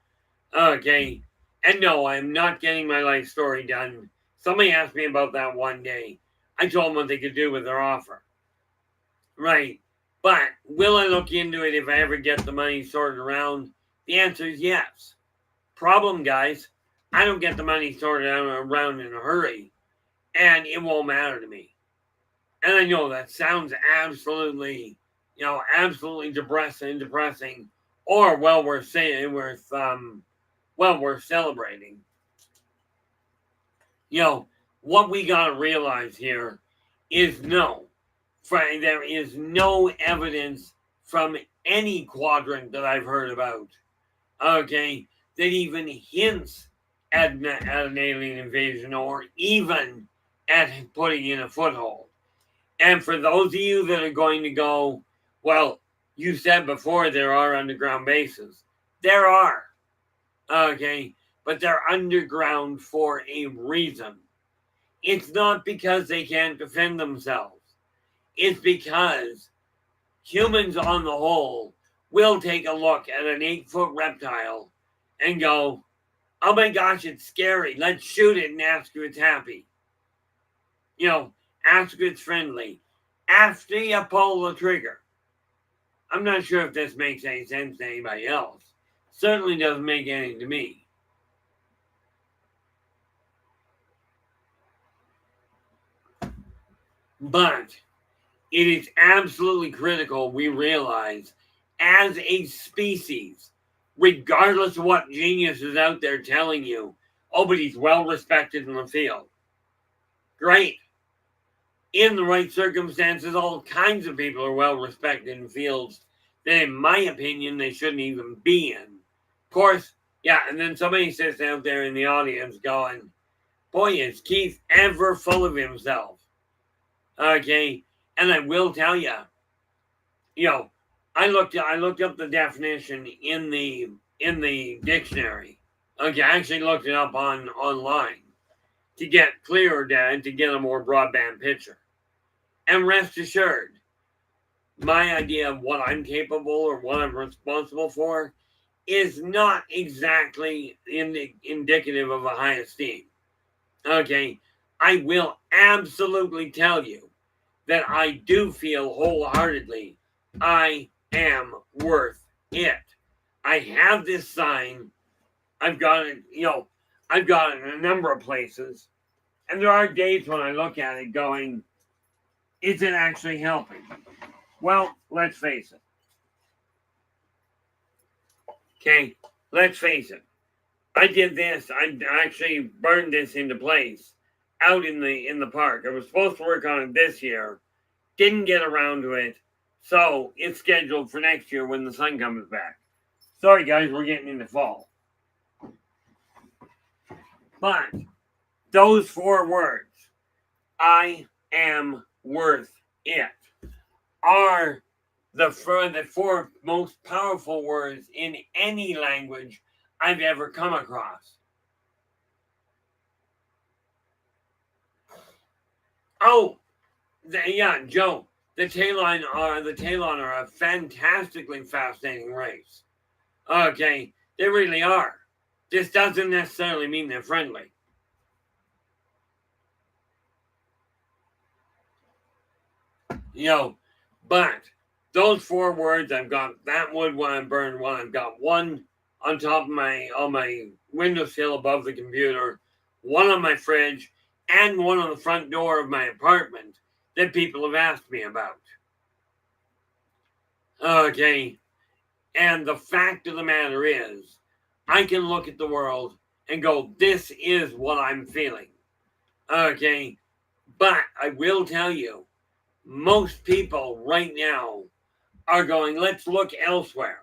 S1: Okay, and no, I'm not getting my life story done. Somebody asked me about that one day. I told them what they could do with their offer. Right, but will I look into it if I ever get the money sorted around? The answer is yes. Problem, guys, I don't get the money sorted around in a hurry, and it won't matter to me. And I know that sounds absolutely, absolutely depressing, or well worth saying, worth celebrating. What we gotta realize here is there is no evidence from any quadrant that I've heard about, okay, that even hints at an alien invasion or even at putting in a foothold. And for those of you that are going to go, well, you said before there are underground bases. There are. Okay. But they're underground for a reason. It's not because they can't defend themselves. It's because humans on the whole will take a look at an 8-foot reptile and go, oh my gosh, it's scary. Let's shoot it and ask if it's happy. Ask if it's friendly. After you pull the trigger. I'm not sure if this makes any sense to anybody else. Certainly doesn't make any to me. But it is absolutely critical we realize as a species, regardless of what genius is out there telling you, oh, but he's well respected in the field. Great. In the right circumstances, all kinds of people are well respected in fields that in my opinion, they shouldn't even be in. Of course, yeah, and then somebody sits out there in the audience going, boy, is Keith ever full of himself. Okay, and I will tell you, I looked up the definition in the dictionary. Okay, I actually looked it up online to get clearer down, to get a more broadband picture. And rest assured, my idea of what I'm capable or what I'm responsible for is not exactly indicative of a high esteem. Okay, I will absolutely tell you that I do feel wholeheartedly I am worth it. I have this sign. I've got it, I've got it in a number of places. And there are days when I look at it going, is it actually helping? Well, let's face it. Okay, let's face it. I did this. I actually burned this into place out in the park. I was supposed to work on it this year. Didn't get around to it. So it's scheduled for next year when the sun comes back. Sorry guys, we're getting into fall. But those 4 words, I am worth it, are the 4 most powerful words in any language I've ever come across. Oh, Joe, the Talon are a fantastically fascinating race. Okay, they really are. This doesn't necessarily mean they're friendly. But those 4 words, I've got that wood one, I burned one. I've got one on top of on my windowsill above the computer, one on my fridge, and one on the front door of my apartment that people have asked me about. Okay, and the fact of the matter is, I can look at the world and go, this is what I'm feeling. Okay, but I will tell you, most people right now are going, let's look elsewhere.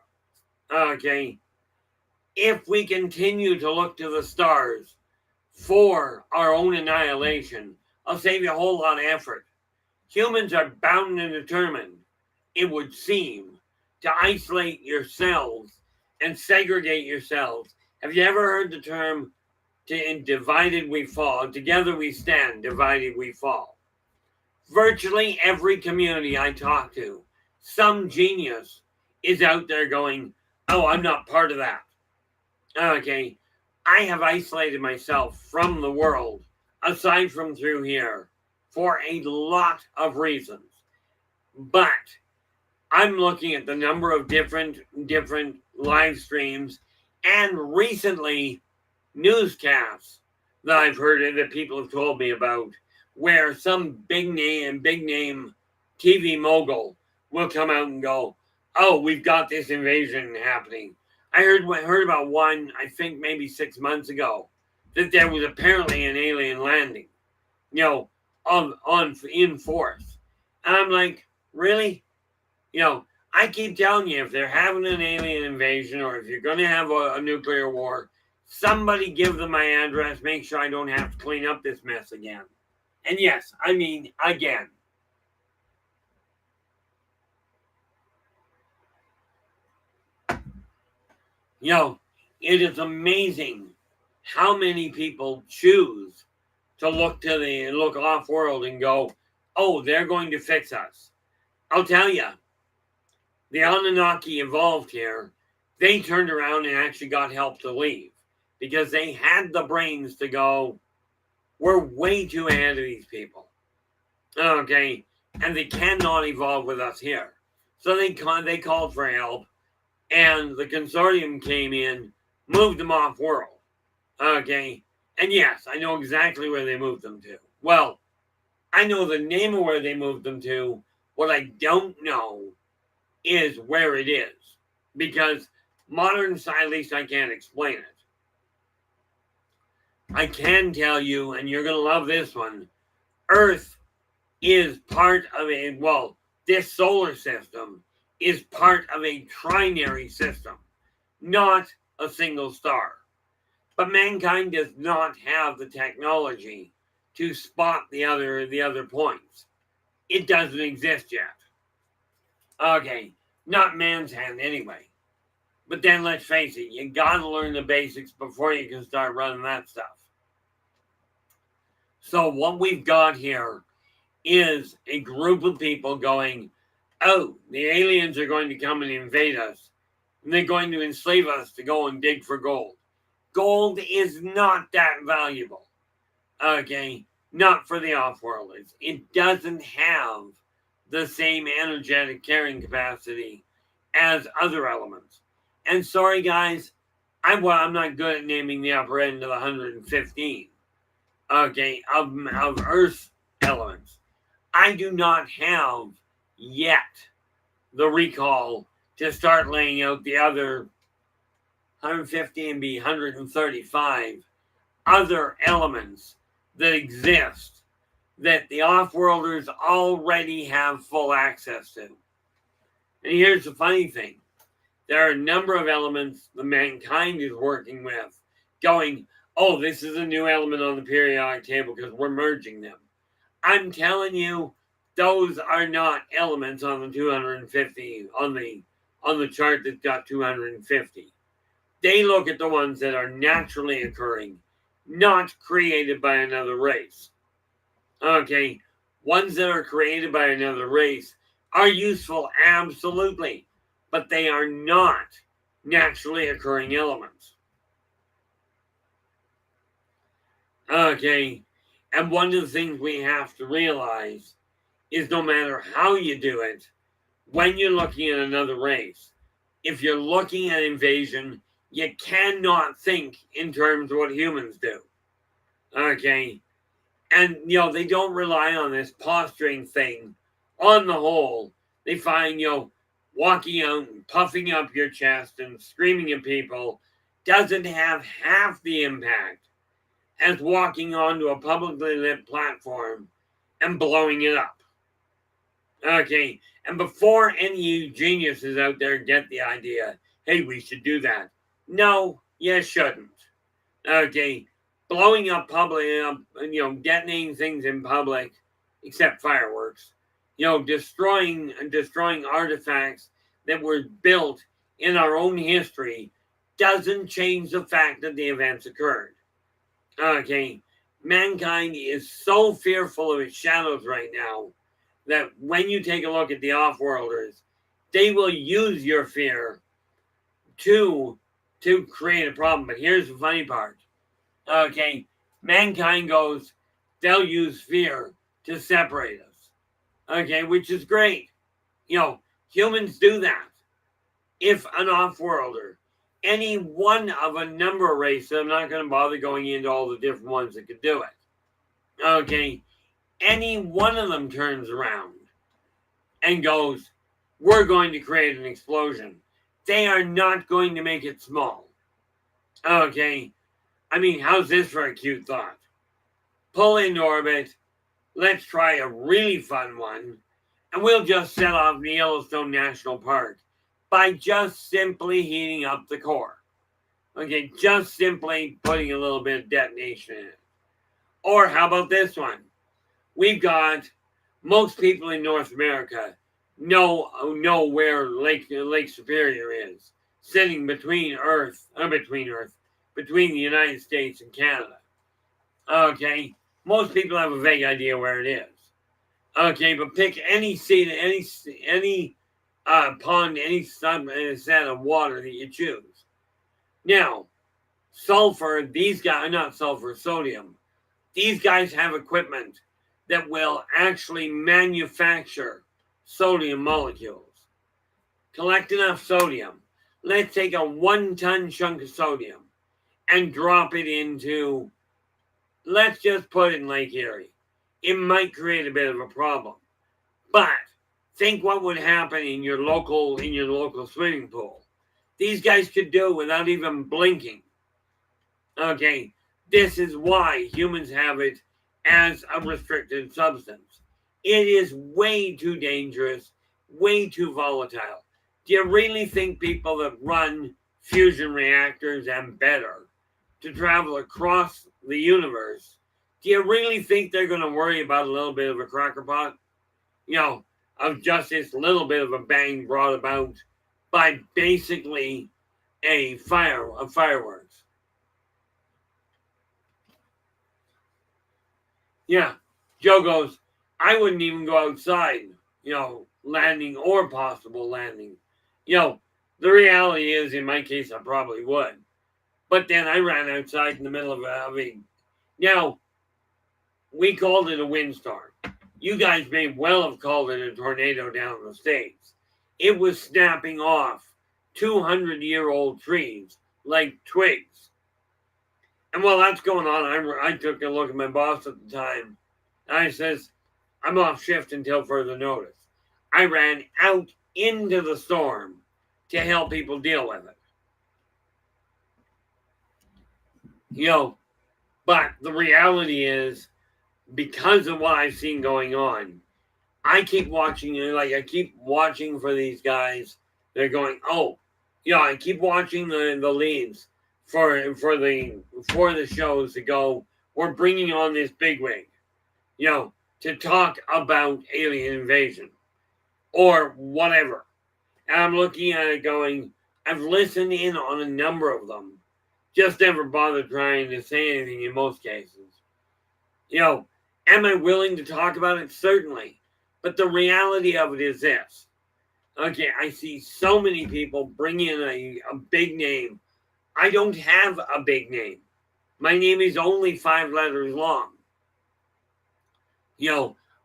S1: Okay, if we continue to look to the stars for our own annihilation, I'll save you a whole lot of effort. Humans are bound and determined, it would seem, to isolate yourselves and segregate yourselves. Have you ever heard the term, divided we fall, together we stand, divided we fall? Virtually every community I talk to, some genius is out there going, oh, I'm not part of that. Okay, I have isolated myself from the world, aside from through here, for a lot of reasons. But I'm looking at the number of different live streams and recently newscasts that I've heard and that people have told me about, where some big name TV mogul will come out and go, oh, we've got this invasion happening. I heard about one, I think maybe 6 months ago, that there was apparently an alien landing, in force. And I'm like, really? I keep telling you, if they're having an alien invasion or if you're going to have a nuclear war, somebody give them my address, make sure I don't have to clean up this mess again. And yes, I mean, again. It is amazing how many people choose to look off world and go, oh, they're going to fix us. I'll tell you, the Anunnaki evolved here. They turned around and actually got help to leave because they had the brains to go, we're way too ahead of these people. Okay, and they cannot evolve with us here. So they called for help, and the consortium came in, moved them off world. Okay, and yes, I know exactly where they moved them to. Well, I know the name of where they moved them to. What I don't know is where it is, because modern science, at least I can't explain it. I can tell you, and you're going to love this one, Earth is part of this solar system is part of a trinary system, not a single star. But mankind does not have the technology to spot the other points. It doesn't exist yet. Okay, not man's hand anyway. But then let's face it, you gotta learn the basics before you can start running that stuff. So what we've got here is a group of people going, oh, the aliens are going to come and invade us, and they're going to enslave us to go and dig for gold. Gold is not that valuable. Okay, not for the off-worlders. It doesn't have the same energetic carrying capacity as other elements. And sorry, guys, I'm not good at naming the upper end of 115. Okay, of Earth's elements. I do not have yet the recall to start laying out the other 150 and be 135 other elements that exist that the off-worlders already have full access to. And here's the funny thing. There are a number of elements that mankind is working with, going, oh, this is a new element on the periodic table because we're merging them. I'm telling you, those are not elements on the 250, on the chart that's got 250. They look at the ones that are naturally occurring, not created by another race. Okay, ones that are created by another race are useful, absolutely, but they are not naturally occurring elements. Okay, and one of the things we have to realize is no matter how you do it, when you're looking at another race, if you're looking at invasion, you cannot think in terms of what humans do. Okay, and they don't rely on this posturing thing. On the whole, they find walking out and puffing up your chest and screaming at people doesn't have half the impact as walking onto a publicly lit platform and blowing it up. Okay, and before any of you geniuses out there get the idea, hey, we should do that. No, you shouldn't. Okay, blowing up public, detonating things in public, except fireworks, destroying artifacts that were built in our own history doesn't change the fact that the events occurred. Okay, mankind is so fearful of its shadows right now that when you take a look at the off-worlders, they will use your fear to create a problem. But here's the funny part. Okay, mankind goes, they'll use fear to separate us. Okay, which is great. Humans do that. If an off-worlder, any one of a number of races, I'm not going to bother going into all the different ones that could do it. Okay, any one of them turns around and goes, we're going to create an explosion. They are not going to make it small. Okay, I mean, how's this for a cute thought? Pull into orbit. Let's try a really fun one. And we'll just set off the Yellowstone National Park by just simply heating up the core. Okay, just simply putting a little bit of detonation in it. Or how about this one? We've got most people in North America know where Lake Superior is, sitting between the United States and Canada. Okay, most people have a vague idea where it is. Okay, but pick any seat, any pond, any set of water that you choose. Now, sodium. These guys have equipment that will actually manufacture sodium molecules. Collect enough sodium. Let's take a 1-ton chunk of sodium and drop it into, let's just put it in Lake Erie. It might create a bit of a problem. But think what would happen in your local swimming pool. These guys could do without even blinking. Okay, this is why humans have it as a restricted substance. It is way too dangerous, way too volatile. Do you really think people that run fusion reactors and better to travel across the universe, do you really think they're going to worry about a little bit of a cracker pot? Of just this little bit of a bang brought about by basically a fireworks. Yeah. Joe goes, I wouldn't even go outside, landing or possible landing. The reality is, in my case, I probably would. But then I ran outside in the middle of a. Now, we called it a windstorm. You guys may well have called it a tornado down in the States. It was snapping off 200-year-old trees like twigs. And while that's going on, I took a look at my boss at the time. And I says, I'm off shift until further notice. I ran out into the storm to help people deal with it. But the reality is, because of what I've seen going on, I keep watching, I keep watching for these guys. They're going, I keep watching the leads for the shows to go, we're bringing on this bigwig, to talk about alien invasion or whatever. And I'm looking at it going, I've listened in on a number of them, just never bothered trying to say anything in most cases. Am I willing to talk about it? Certainly. But the reality of it is this. Okay, I see so many people bring in a big name. I don't have a big name. My name is only 5 letters long.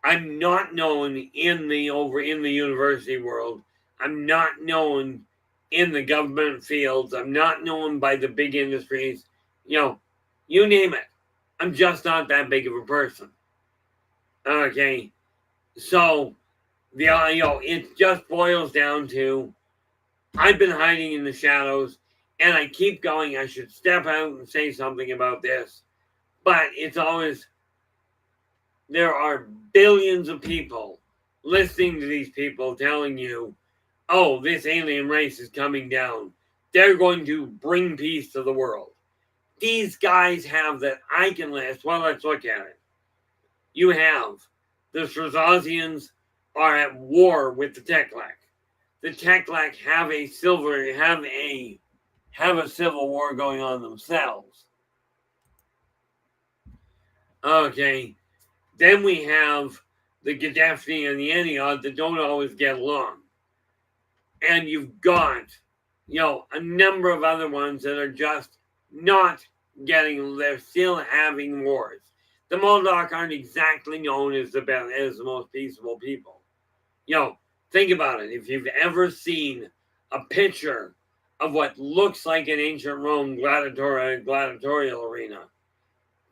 S1: I'm not known in the university world. I'm not known in the government fields. I'm not known by the big industries. You name it. I'm just not that big of a person. Okay, so it just boils down to I've been hiding in the shadows, and I keep going. I should step out and say something about this, but it's always there are billions of people listening to these people telling you, "Oh, this alien race is coming down. They're going to bring peace to the world." These guys have that icon list. Well, let's look at it. You have the Strazazians are at war with the Teklak. The Teklak have a civil war going on themselves. Okay, then we have the Gaddafi and the Eniod that don't always get along, and you've got a number of other ones that are just not getting. They're still having wars. The Moldok aren't exactly known as the most peaceable people. Think about it. If you've ever seen a picture of what looks like an ancient Rome gladiatorial arena,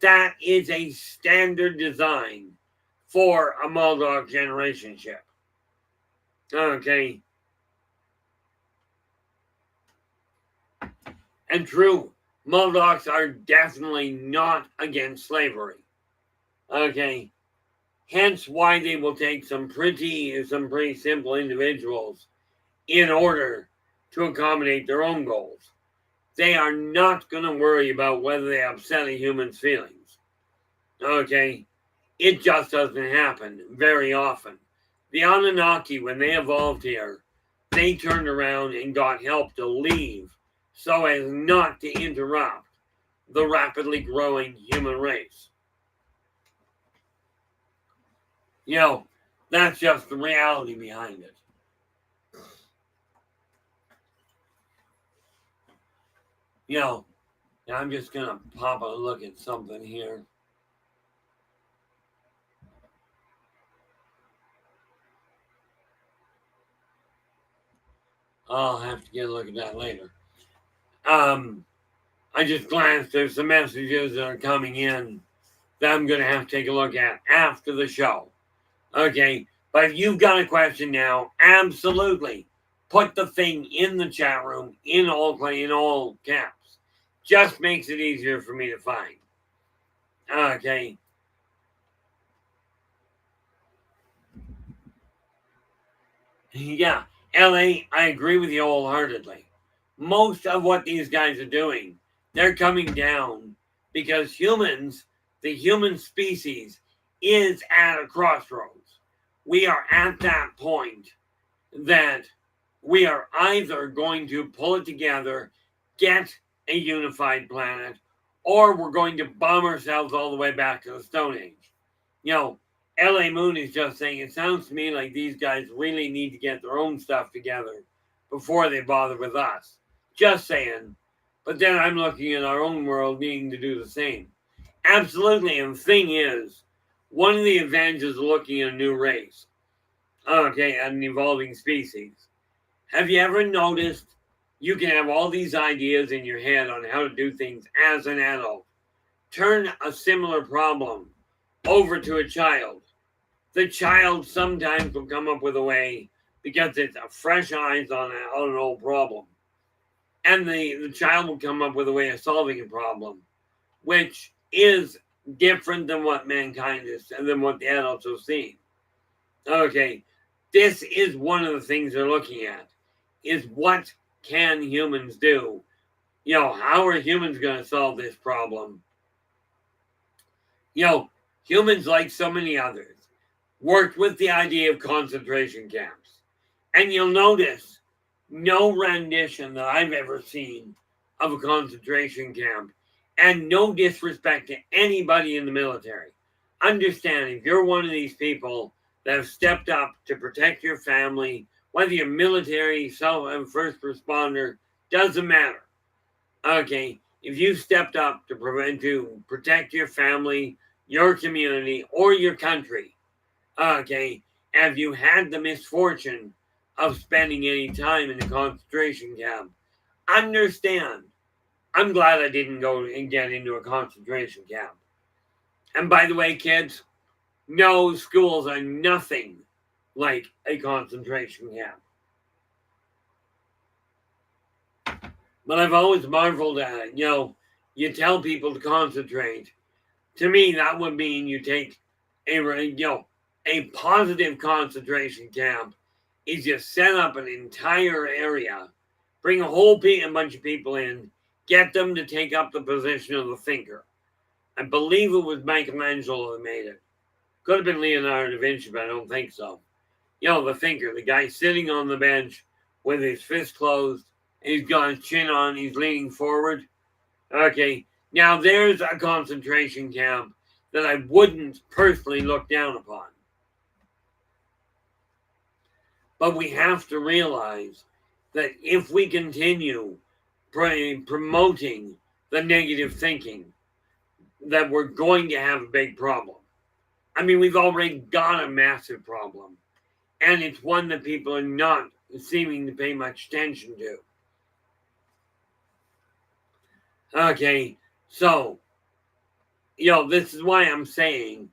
S1: that is a standard design for a Moldok generation ship. Okay. And true, Moldoks are definitely not against slavery. Okay, hence why they will take some pretty simple individuals in order to accommodate their own goals. They are not going to worry about whether they upset a human's feelings. Okay, it just doesn't happen very often. The Anunnaki, when they evolved here, they turned around and got help to leave so as not to interrupt the rapidly growing human race. That's just the reality behind it. I'm just going to pop a look at something here. I'll have to get a look at that later. I just glanced. There's some messages that are coming in that I'm going to have to take a look at after the show. Okay, but if you've got a question now, absolutely put the thing in the chat room in all caps. Just makes it easier for me to find. Okay. Yeah, LA, I agree with you wholeheartedly. Most of what these guys are doing, they're coming down because humans, the human species, is at a crossroads. We are at that point that we are either going to pull it together, get a unified planet, or we're going to bomb ourselves all the way back to the Stone Age. You know, LA Moon is just saying it sounds to me like these guys really need to get their own stuff together before they bother with us. Just saying. But then I'm looking at our own world needing to do the same. Absolutely. And the thing is, one of the advantages of looking at a new race, okay, at an evolving species, have you ever noticed you can have all these ideas in your head on how to do things as an adult? Turn a similar problem over to a child. The child sometimes will come up with a way because it's a fresh eyes on an old problem. And the child will come up with a way of solving a problem, which is different than what mankind is and than what the adults have seen. Okay, this is one of the things they're looking at, is what can humans do? You know, how are humans going to solve this problem? You know, humans, like so many others, worked with the idea of concentration camps. And you'll notice no rendition that I've ever seen of a concentration camp, and no disrespect to anybody in the military. Understand, if you're one of these people that have stepped up to protect your family, whether you're military, first responder, doesn't matter. Okay, if you stepped up to protect your family, your community, or your country, okay, have you had the misfortune of spending any time in a concentration camp? Understand, I'm glad I didn't go and get into a concentration camp. And by the way, kids, no, schools are nothing like a concentration camp. But I've always marveled at it. You know, you tell people to concentrate. To me, that would mean you take a positive concentration camp is you set up an entire area, bring a bunch of people in, get them to take up the position of the thinker. I believe it was Michelangelo that made it. Could have been Leonardo da Vinci, but I don't think so. You know, the thinker, the guy sitting on the bench with his fist closed, and he's got his chin on, he's leaning forward. Okay, now there's a concentration camp that I wouldn't personally look down upon. But we have to realize that if we continue promoting the negative thinking, that we're going to have a big problem. I mean, we've already got a massive problem, and it's one that people are not seeming to pay much attention to. Okay, so, this is why I'm saying,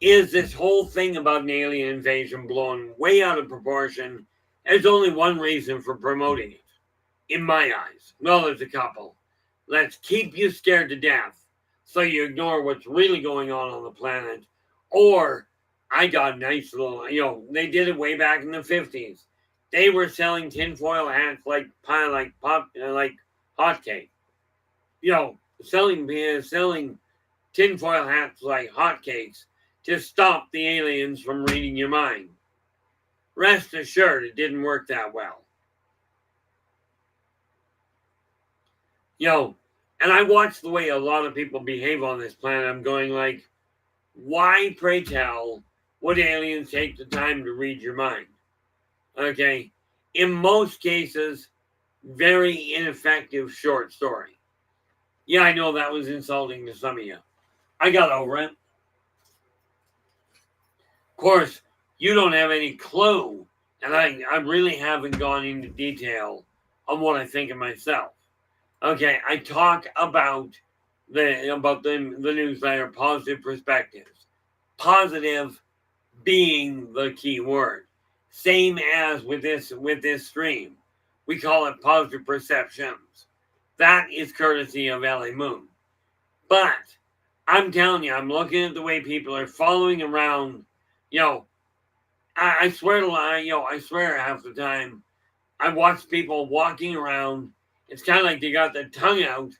S1: is this whole thing about an alien invasion blown way out of proportion? There's only one reason for promoting it, in my eyes. Well, there's a couple. Let's keep you scared to death so you ignore what's really going on the planet. Or, I got a nice little, they did it way back in the 50s. They were selling tinfoil hats like hotcake. Selling tinfoil hats like hotcakes to stop the aliens from reading your mind. Rest assured, it didn't work that well. And I watch the way a lot of people behave on this planet. I'm going like, why, pray tell, would aliens take the time to read your mind? Okay, in most cases, very ineffective short story. Yeah, I know that was insulting to some of you. I got over it. Of course, you don't have any clue, and I really haven't gone into detail on what I think of myself. Okay, I talk about the newsletter, Positive Perspectives. Positive being the key word. Same as with this stream. We call it Positive Perceptions. That is courtesy of LA Moon. But I'm telling you, I'm looking at the way people are following around. I swear half the time I watch people walking around. It's kind of like they got their tongue out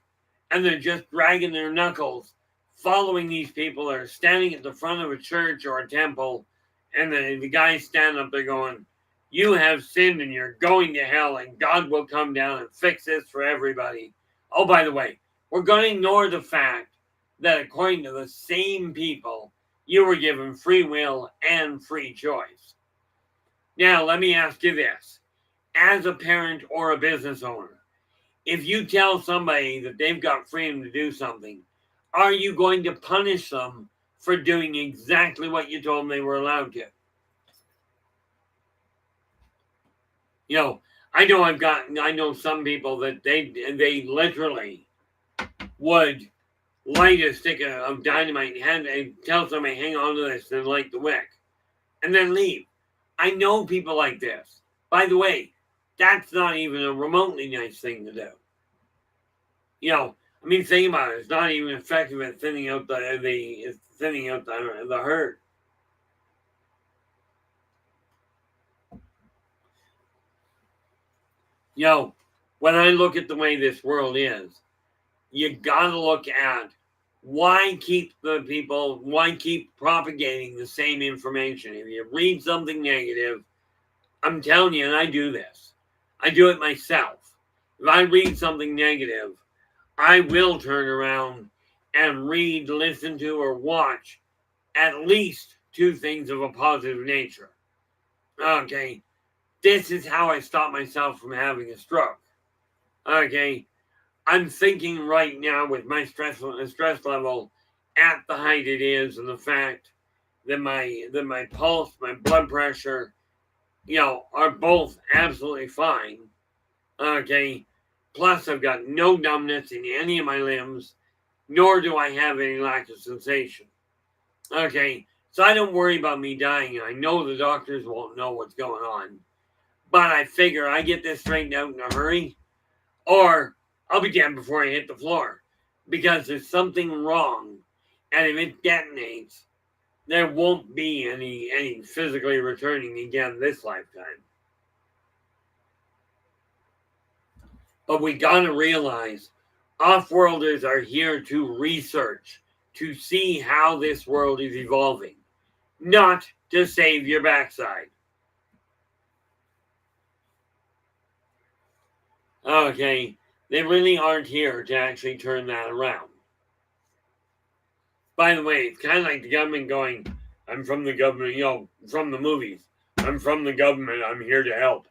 S1: and they're just dragging their knuckles, following these people that are standing at the front of a church or a temple. And the guys stand up there going, "You have sinned and you're going to hell, and God will come down and fix this for everybody." Oh, by the way, we're going to ignore the fact that according to the same people, you were given free will and free choice. Now, let me ask you this. As a parent or a business owner, if you tell somebody that they've got freedom to do something, are you going to punish them for doing exactly what you told them they were allowed to? You know, I know some people that they literally would light a stick of dynamite and tell somebody, "Hang on to this," and light the wick, and then leave. I know people like this. By the way, that's not even a remotely nice thing to do. You know, I mean, think about it. It's not even effective at thinning out the herd. You know, when I look at the way this world is, you gotta look at why keep propagating the same information. If you read something negative, I'm telling you, and I do this, I do it myself. If I read something negative, I will turn around and read, listen to, or watch at least two things of a positive nature. Okay, this is how I stop myself from having a stroke. Okay, I'm thinking right now with my stress level at the height it is, and the fact that my pulse, my blood pressure, are both absolutely fine. Okay, plus I've got no numbness in any of my limbs, nor do I have any lack of sensation. Okay, so I don't worry about me dying. I know the doctors won't know what's going on, but I figure I get this straightened out in a hurry, or I'll be dead before I hit the floor, because there's something wrong, and if it detonates, there won't be any physically returning again this lifetime. But we gotta realize, off-worlders are here to research, to see how this world is evolving, not to save your backside. Okay, they really aren't here to actually turn that around. By the way, it's kind of like the government going, "I'm from the government," from the movies. "I'm from the government, I'm here to help."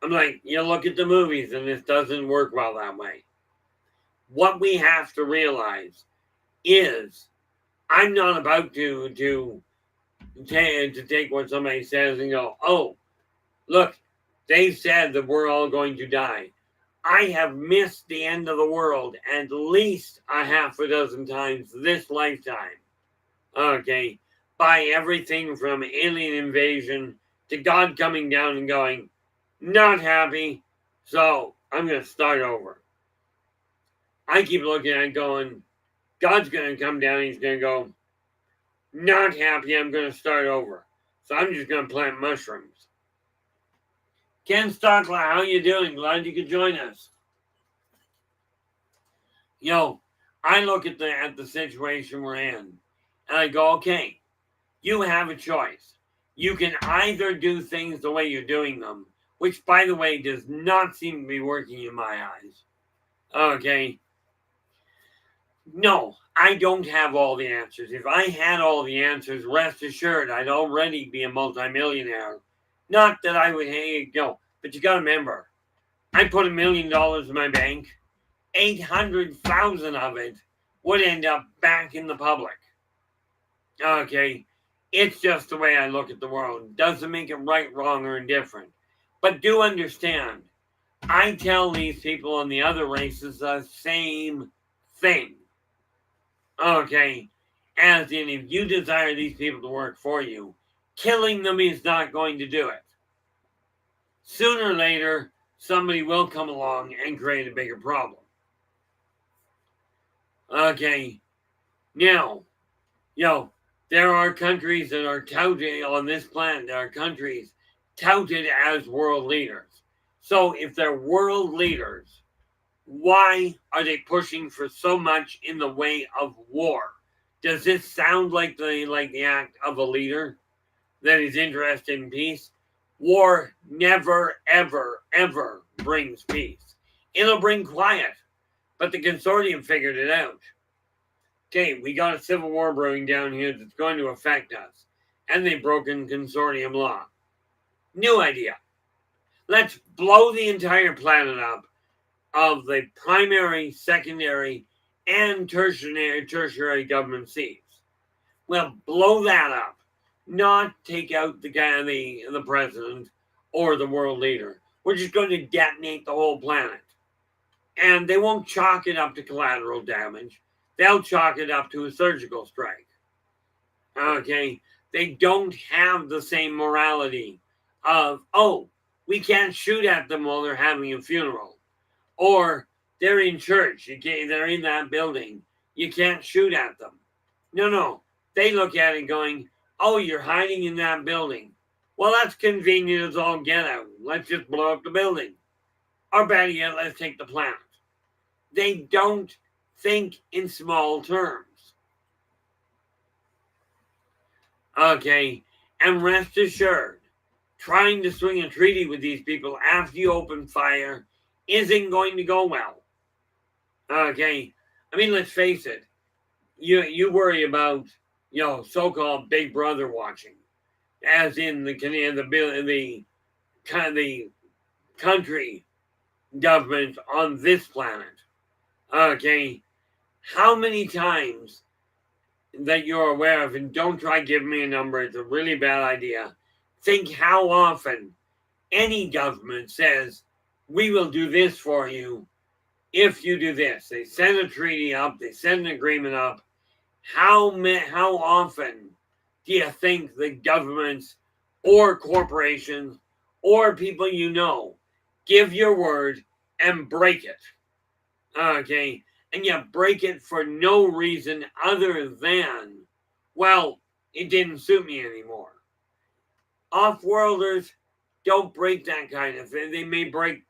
S1: I'm like, you look at the movies and this doesn't work well that way. What we have to realize is I'm not about to take what somebody says and go, "Oh, look, they said that we're all going to die." I have missed the end of the world at least a half a dozen times this lifetime. Okay, by everything from alien invasion to God coming down and going, "Not happy, so I'm going to start over." I keep looking at it going, God's going to come down and he's going to go, "Not happy, I'm going to start over. So I'm just going to plant mushrooms." Ken Stockler, how you doing? Glad you could join us. I look at the situation we're in, and I go, okay, you have a choice. You can either do things the way you're doing them, which, by the way, does not seem to be working in my eyes. Okay. No, I don't have all the answers. If I had all the answers, rest assured, I'd already be a multimillionaire. Not that I would, but you got to remember, I put $1 million in my bank. 800,000 of it would end up back in the public. Okay, it's just the way I look at the world. Doesn't make it right, wrong, or indifferent. But do understand, I tell these people on the other races the same thing. Okay, as in, if you desire these people to work for you, killing them is not going to do it. Sooner or later, somebody will come along and create a bigger problem. Okay, now, there are countries that are touting on this planet. There are countries touted as world leaders. So if they're world leaders, why are they pushing for so much in the way of war? Does this sound like the act of a leader that is interested in peace? War never, ever, ever brings peace. It'll bring quiet, but the consortium figured it out. Okay, we got a civil war brewing down here that's going to affect us, and they've broken consortium law. New idea. Let's blow the entire planet up of the primary, secondary, and tertiary government seats. Well, blow that up, not take out the guy, the president or the world leader. We're just going to detonate the whole planet. And they won't chalk it up to collateral damage. They'll chalk it up to a surgical strike. Okay? They don't have the same morality of, oh, we can't shoot at them while they're having a funeral. Or they're in church. They're in that building. You can't shoot at them. No. They look at it going, oh, you're hiding in that building. Well, that's convenient as all get out. Let's just blow up the building. Or better yet, let's take the planet. They don't think in small terms. Okay, and rest assured, trying to swing a treaty with these people after you open fire isn't going to go well. Okay, I mean, let's face it. You worry about so-called Big Brother watching, as in the country government on this planet. Okay, how many times that you're aware of, and don't try giving me a number, it's a really bad idea. Think how often any government says, we will do this for you if you do this. They send a treaty up, they send an agreement up. How often do you think the governments or corporations or people give your word and break it? Okay, and you break it for no reason other than, well, it didn't suit me anymore. Off-worlders don't break that kind of thing. They may break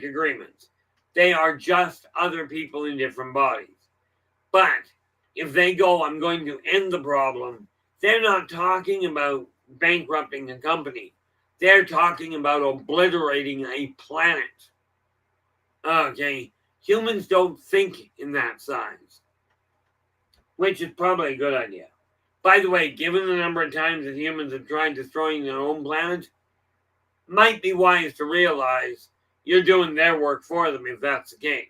S1: agreements. They are just other people in different bodies. But if they go, I'm going to end the problem, they're not talking about bankrupting a company. They're talking about obliterating a planet. Okay, humans don't think in that size, which is probably a good idea. By the way, given the number of times that humans have tried destroying their own planet, might be wise to realize you're doing their work for them if that's the case.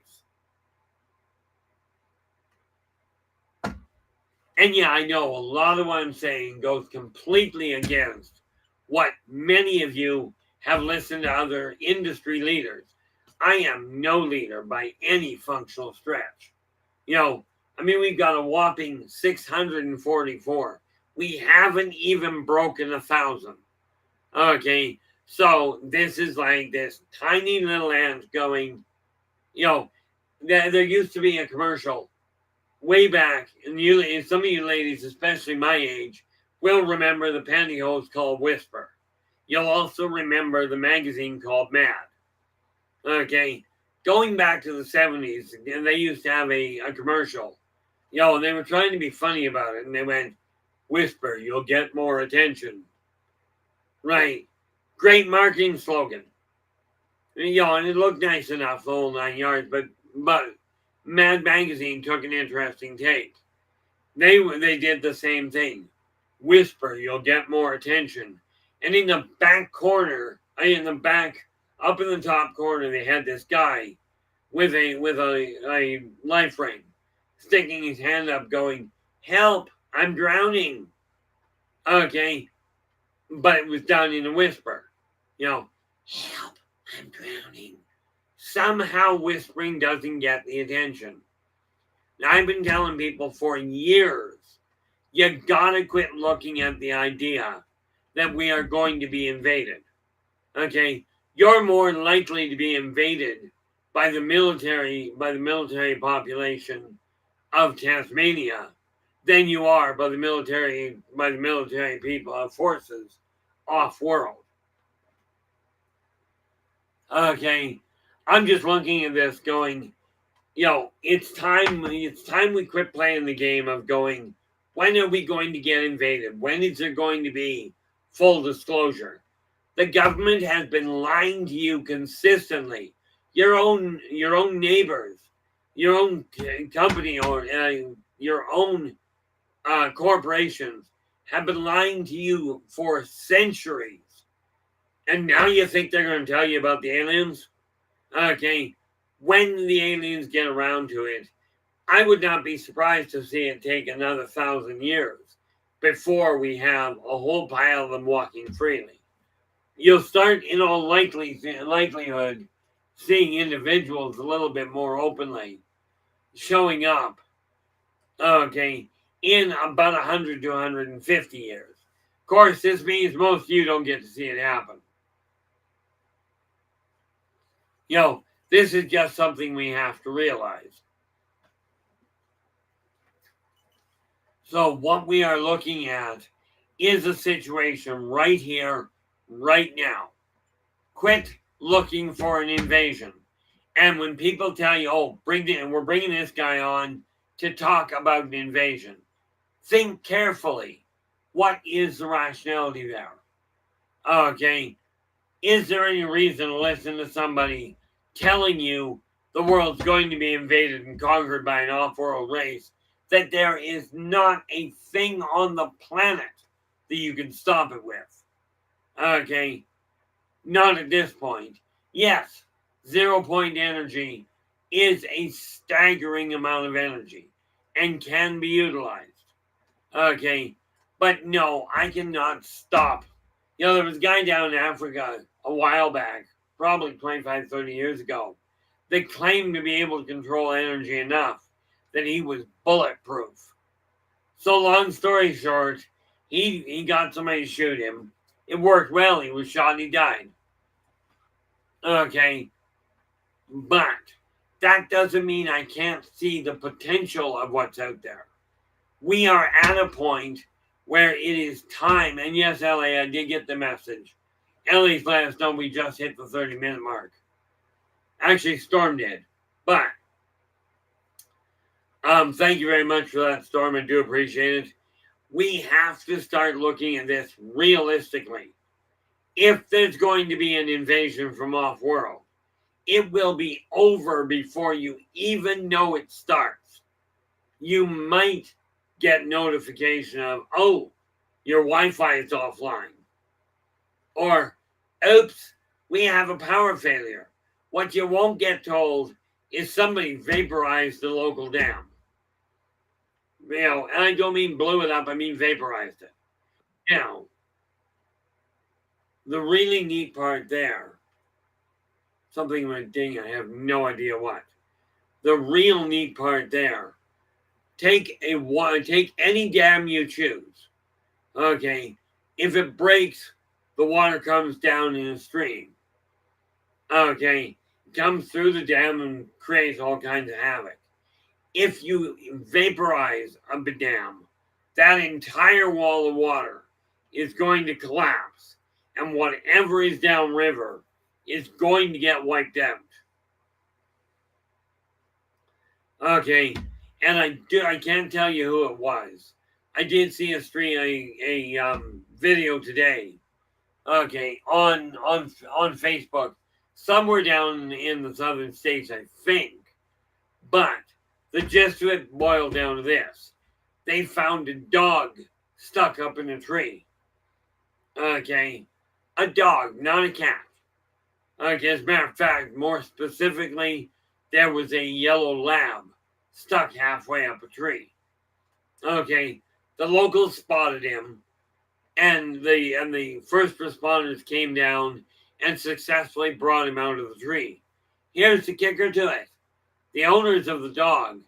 S1: And yeah, I know a lot of what I'm saying goes completely against what many of you have listened to other industry leaders. I am no leader by any functional stretch. We've got a whopping 644. We haven't even broken 1,000. Okay, so this is like this tiny little ant going, there used to be a commercial way back, and some of you ladies, especially my age, will remember the pantyhose called Whisper. You'll also remember the magazine called Mad. Okay, going back to the 70s, and they used to have a commercial. And they were trying to be funny about it, and they went, Whisper, you'll get more attention. Right. Great marketing slogan. And it looked nice enough, the whole 9 yards, but Mad Magazine took an interesting take. They did the same thing. Whisper, you'll get more attention. And in the back corner, up in the top corner, they had this guy with a life ring, sticking his hand up, going, "Help! I'm drowning." Okay, but it was done in a whisper. "Help! I'm drowning." Somehow whispering doesn't get the attention. Now, I've been telling people for years, you gotta quit looking at the idea that we are going to be invaded. Okay, you're more likely to be invaded by the military population of Tasmania than you are by the military forces off world. Okay, I'm just looking at this going, it's time we quit playing the game of going, when are we going to get invaded? When is there going to be full disclosure? The government has been lying to you consistently. Your own neighbors, your own company, or your own corporations have been lying to you for centuries. And now you think they're going to tell you about the aliens? Okay, when the aliens get around to it, I would not be surprised to see it take another 1,000 years before we have a whole pile of them walking freely. You'll start, in all likelihood, seeing individuals a little bit more openly showing up, okay, in about 100 to 150 years. Of course, this means most of you don't get to see it happen. This is just something we have to realize. So what we are looking at is a situation right here, right now. Quit looking for an invasion. And when people tell you, oh, we're bringing this guy on to talk about an invasion, think carefully. What is the rationality there? Okay, is there any reason to listen to somebody telling you the world's going to be invaded and conquered by an off-world race, that there is not a thing on the planet that you can stop it with? Okay, not at this point. Yes, 0 point energy is a staggering amount of energy and can be utilized. Okay, but no, I cannot stop. There was a guy down in Africa a while back, probably 25, 30 years ago, that claimed to be able to control energy enough that he was bulletproof. So long story short, he got somebody to shoot him. It worked well. He was shot and he died. Okay, but that doesn't mean I can't see the potential of what's out there. We are at a point where it is time. And yes, Ellie, I did get the message. Ellie's let us know we just hit the 30-minute mark. Actually, Storm did. But thank you very much for that, Storm. I do appreciate it. We have to start looking at this realistically. If there's going to be an invasion from off-world, it will be over before you even know it starts. You might get notification of, oh, your Wi-Fi is offline. Or, oops, we have a power failure. What you won't get told is somebody vaporized the local dam. And I don't mean blew it up, I mean vaporized it. Now, the really neat part there, something went ding, I have no idea what. The real neat part there, take any dam you choose. Okay, if it breaks, the water comes down in a stream. Okay, comes through the dam and creates all kinds of havoc. If you vaporize a dam, that entire wall of water is going to collapse, and whatever is downriver is going to get wiped out. Okay, and I can't tell you who it was. I did see a video today. Okay, on Facebook, somewhere down in the southern states, I think. But the gist of it boiled down to this: they found a dog stuck up in a tree. Okay, a dog, not a cat. Okay, as a matter of fact, more specifically, there was a yellow lab stuck halfway up a tree. Okay, the locals spotted him, and the first responders came down and successfully brought him out of the tree. Here's the kicker to it: the owners of the dog,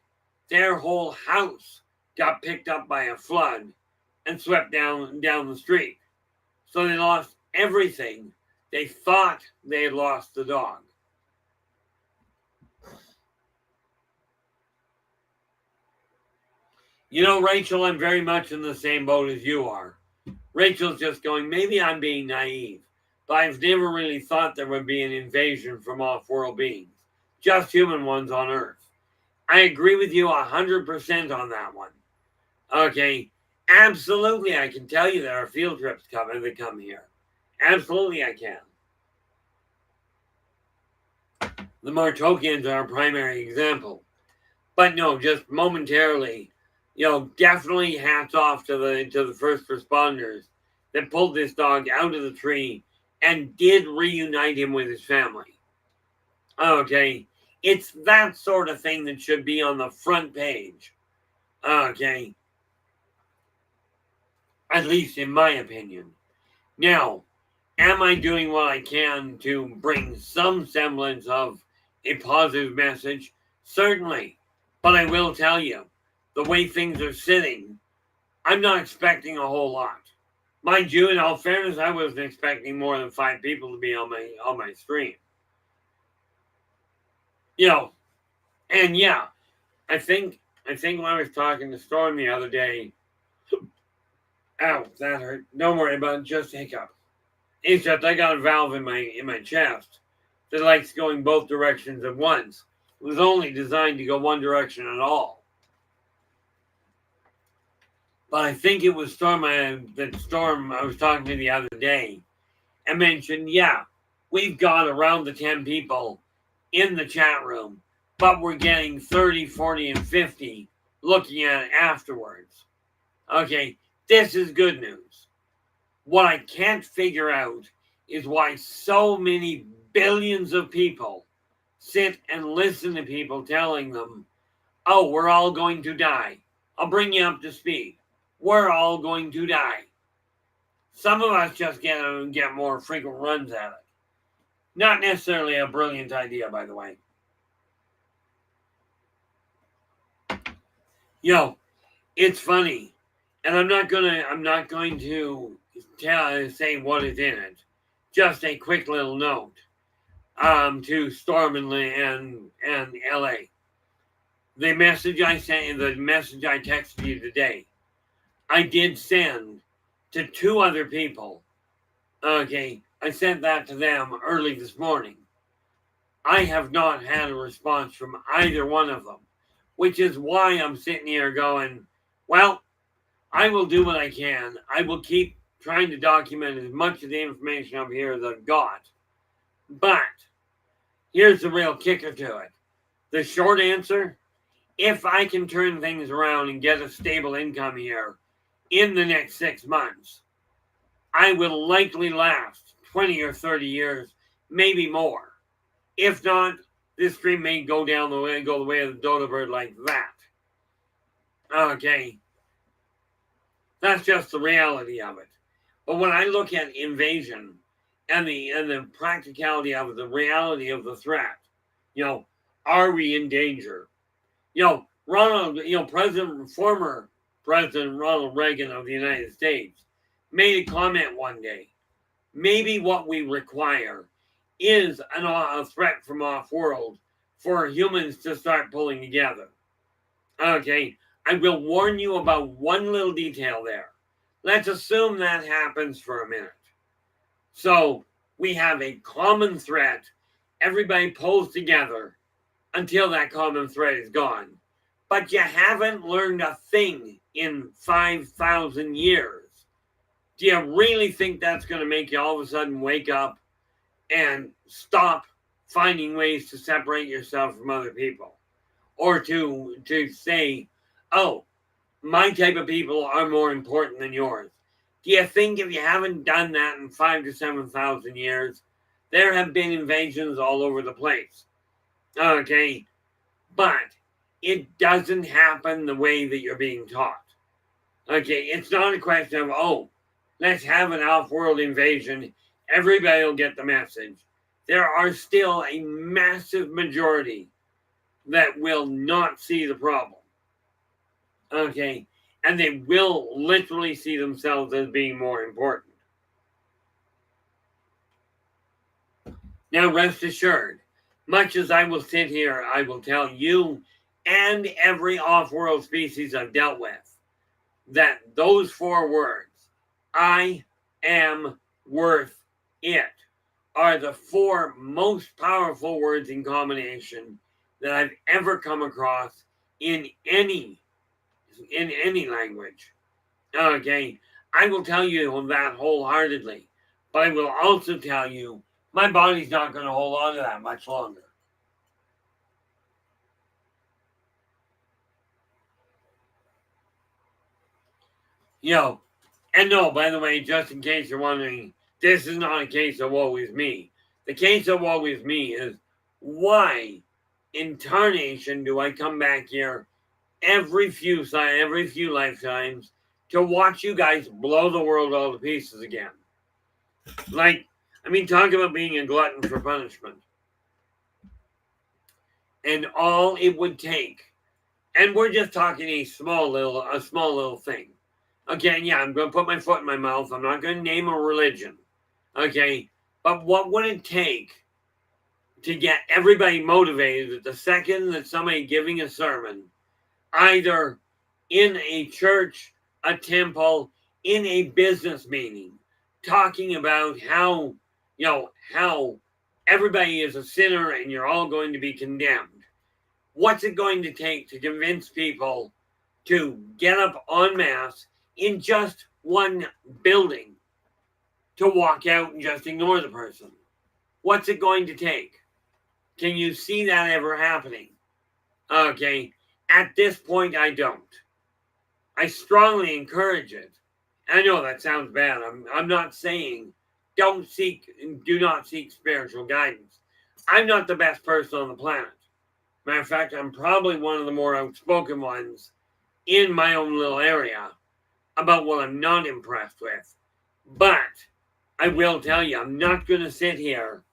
S1: their whole house got picked up by a flood and swept down the street. So they lost everything. They thought they had lost the dog. Rachel, I'm very much in the same boat as you are. Rachel's just going, maybe I'm being naive. but I've never really thought there would be an invasion from off-world beings, just human ones on Earth. I agree with you 100% on that one. Okay, absolutely, I can tell you there are field trips coming that come here. Absolutely, I can. The Martokians are a primary example. But no, just momentarily, definitely hats off to the first responders that pulled this dog out of the tree and did reunite him with his family. Okay, it's that sort of thing that should be on the front page. Okay, at least in my opinion. Now, am I doing what I can to bring some semblance of a positive message? Certainly. But I will tell you, the way things are sitting, I'm not expecting a whole lot. Mind you, in all fairness, I wasn't expecting more than 5 people to be on my stream. And yeah, I think when I was talking to Storm the other day, ow, that hurt. Don't worry about it, just hiccup. It's just I got a valve in my chest that likes going both directions at once. It was only designed to go one direction at all. But I think it was Storm I was talking to the other day and mentioned, yeah, we've got around the 10 people in the chat room, but we're getting 30, 40, and 50 looking at it afterwards. Okay, this is good news. What I can't figure out is why so many billions of people sit and listen to people telling them, oh, we're all going to die. I'll bring you up to speed. We're all going to die. Some of us just get more frequent runs at it. Not necessarily a brilliant idea, by the way. It's funny, and I'm not going to say what is in it. Just a quick little note to Storm and LA. The message I texted you today, I did send to 2 other people. Okay, I sent that to them early this morning. I have not had a response from either one of them, which is why I'm sitting here going, well, I will do what I can. I will keep trying to document as much of the information up here as I've got. But here's the real kicker to it. The short answer, if I can turn things around and get a stable income here in the next 6 months, I will likely last 20 or 30 years, maybe more. If not, this stream may go the way of the dodo bird like that. Okay. That's just the reality of it. But when I look at invasion and the practicality of it, the reality of the threat, are we in danger? Former President Ronald Reagan of the United States made a comment one day. Maybe what we require is a threat from off-world for humans to start pulling together. Okay, I will warn you about one little detail there. Let's assume that happens for a minute. So we have a common threat. Everybody pulls together until that common threat is gone. But you haven't learned a thing in 5,000 years. Do you really think that's going to make you all of a sudden wake up and stop finding ways to separate yourself from other people? Or to say, oh, my type of people are more important than yours. Do you think if you haven't done that in 5,000 to 7,000 years, there have been invasions all over the place? Okay, but it doesn't happen the way that you're being taught. Okay, it's not a question of, oh, let's have an off-world invasion. Everybody will get the message. There are still a massive majority that will not see the problem. Okay, and they will literally see themselves as being more important. Now, rest assured, much as I will sit here, I will tell you and every off-world species I've dealt with that those 4 words, I am worth it are the four most powerful words in combination that I've ever come across in any language. Okay, I will tell you that wholeheartedly, but I will also tell you my body's not going to hold on to that much longer. You know, and no, by the way, just in case you're wondering, this is not a case of woe is me. The case of woe is me is, why in tarnation do I come back here every few lifetimes to watch you guys blow the world all to pieces again? Like, I mean, talk about being a glutton for punishment. And all it would take, and we're just talking a small little thing. Okay, yeah, I'm going to put my foot in my mouth. I'm not going to name a religion. Okay, but what would it take to get everybody motivated at the second that somebody giving a sermon, either in a church, a temple, in a business meeting, talking about how, how everybody is a sinner and you're all going to be condemned? What's it going to take to convince people to get up en masse in just one building to walk out and just ignore the person? What's it going to take? Can you see that ever happening? Okay, at this point, I don't. I strongly encourage it. I know that sounds bad. I'm not saying do not seek spiritual guidance. I'm not the best person on the planet. Matter of fact, I'm probably one of the more outspoken ones in my own little area about what I'm not impressed with. But I will tell you, I'm not going to sit here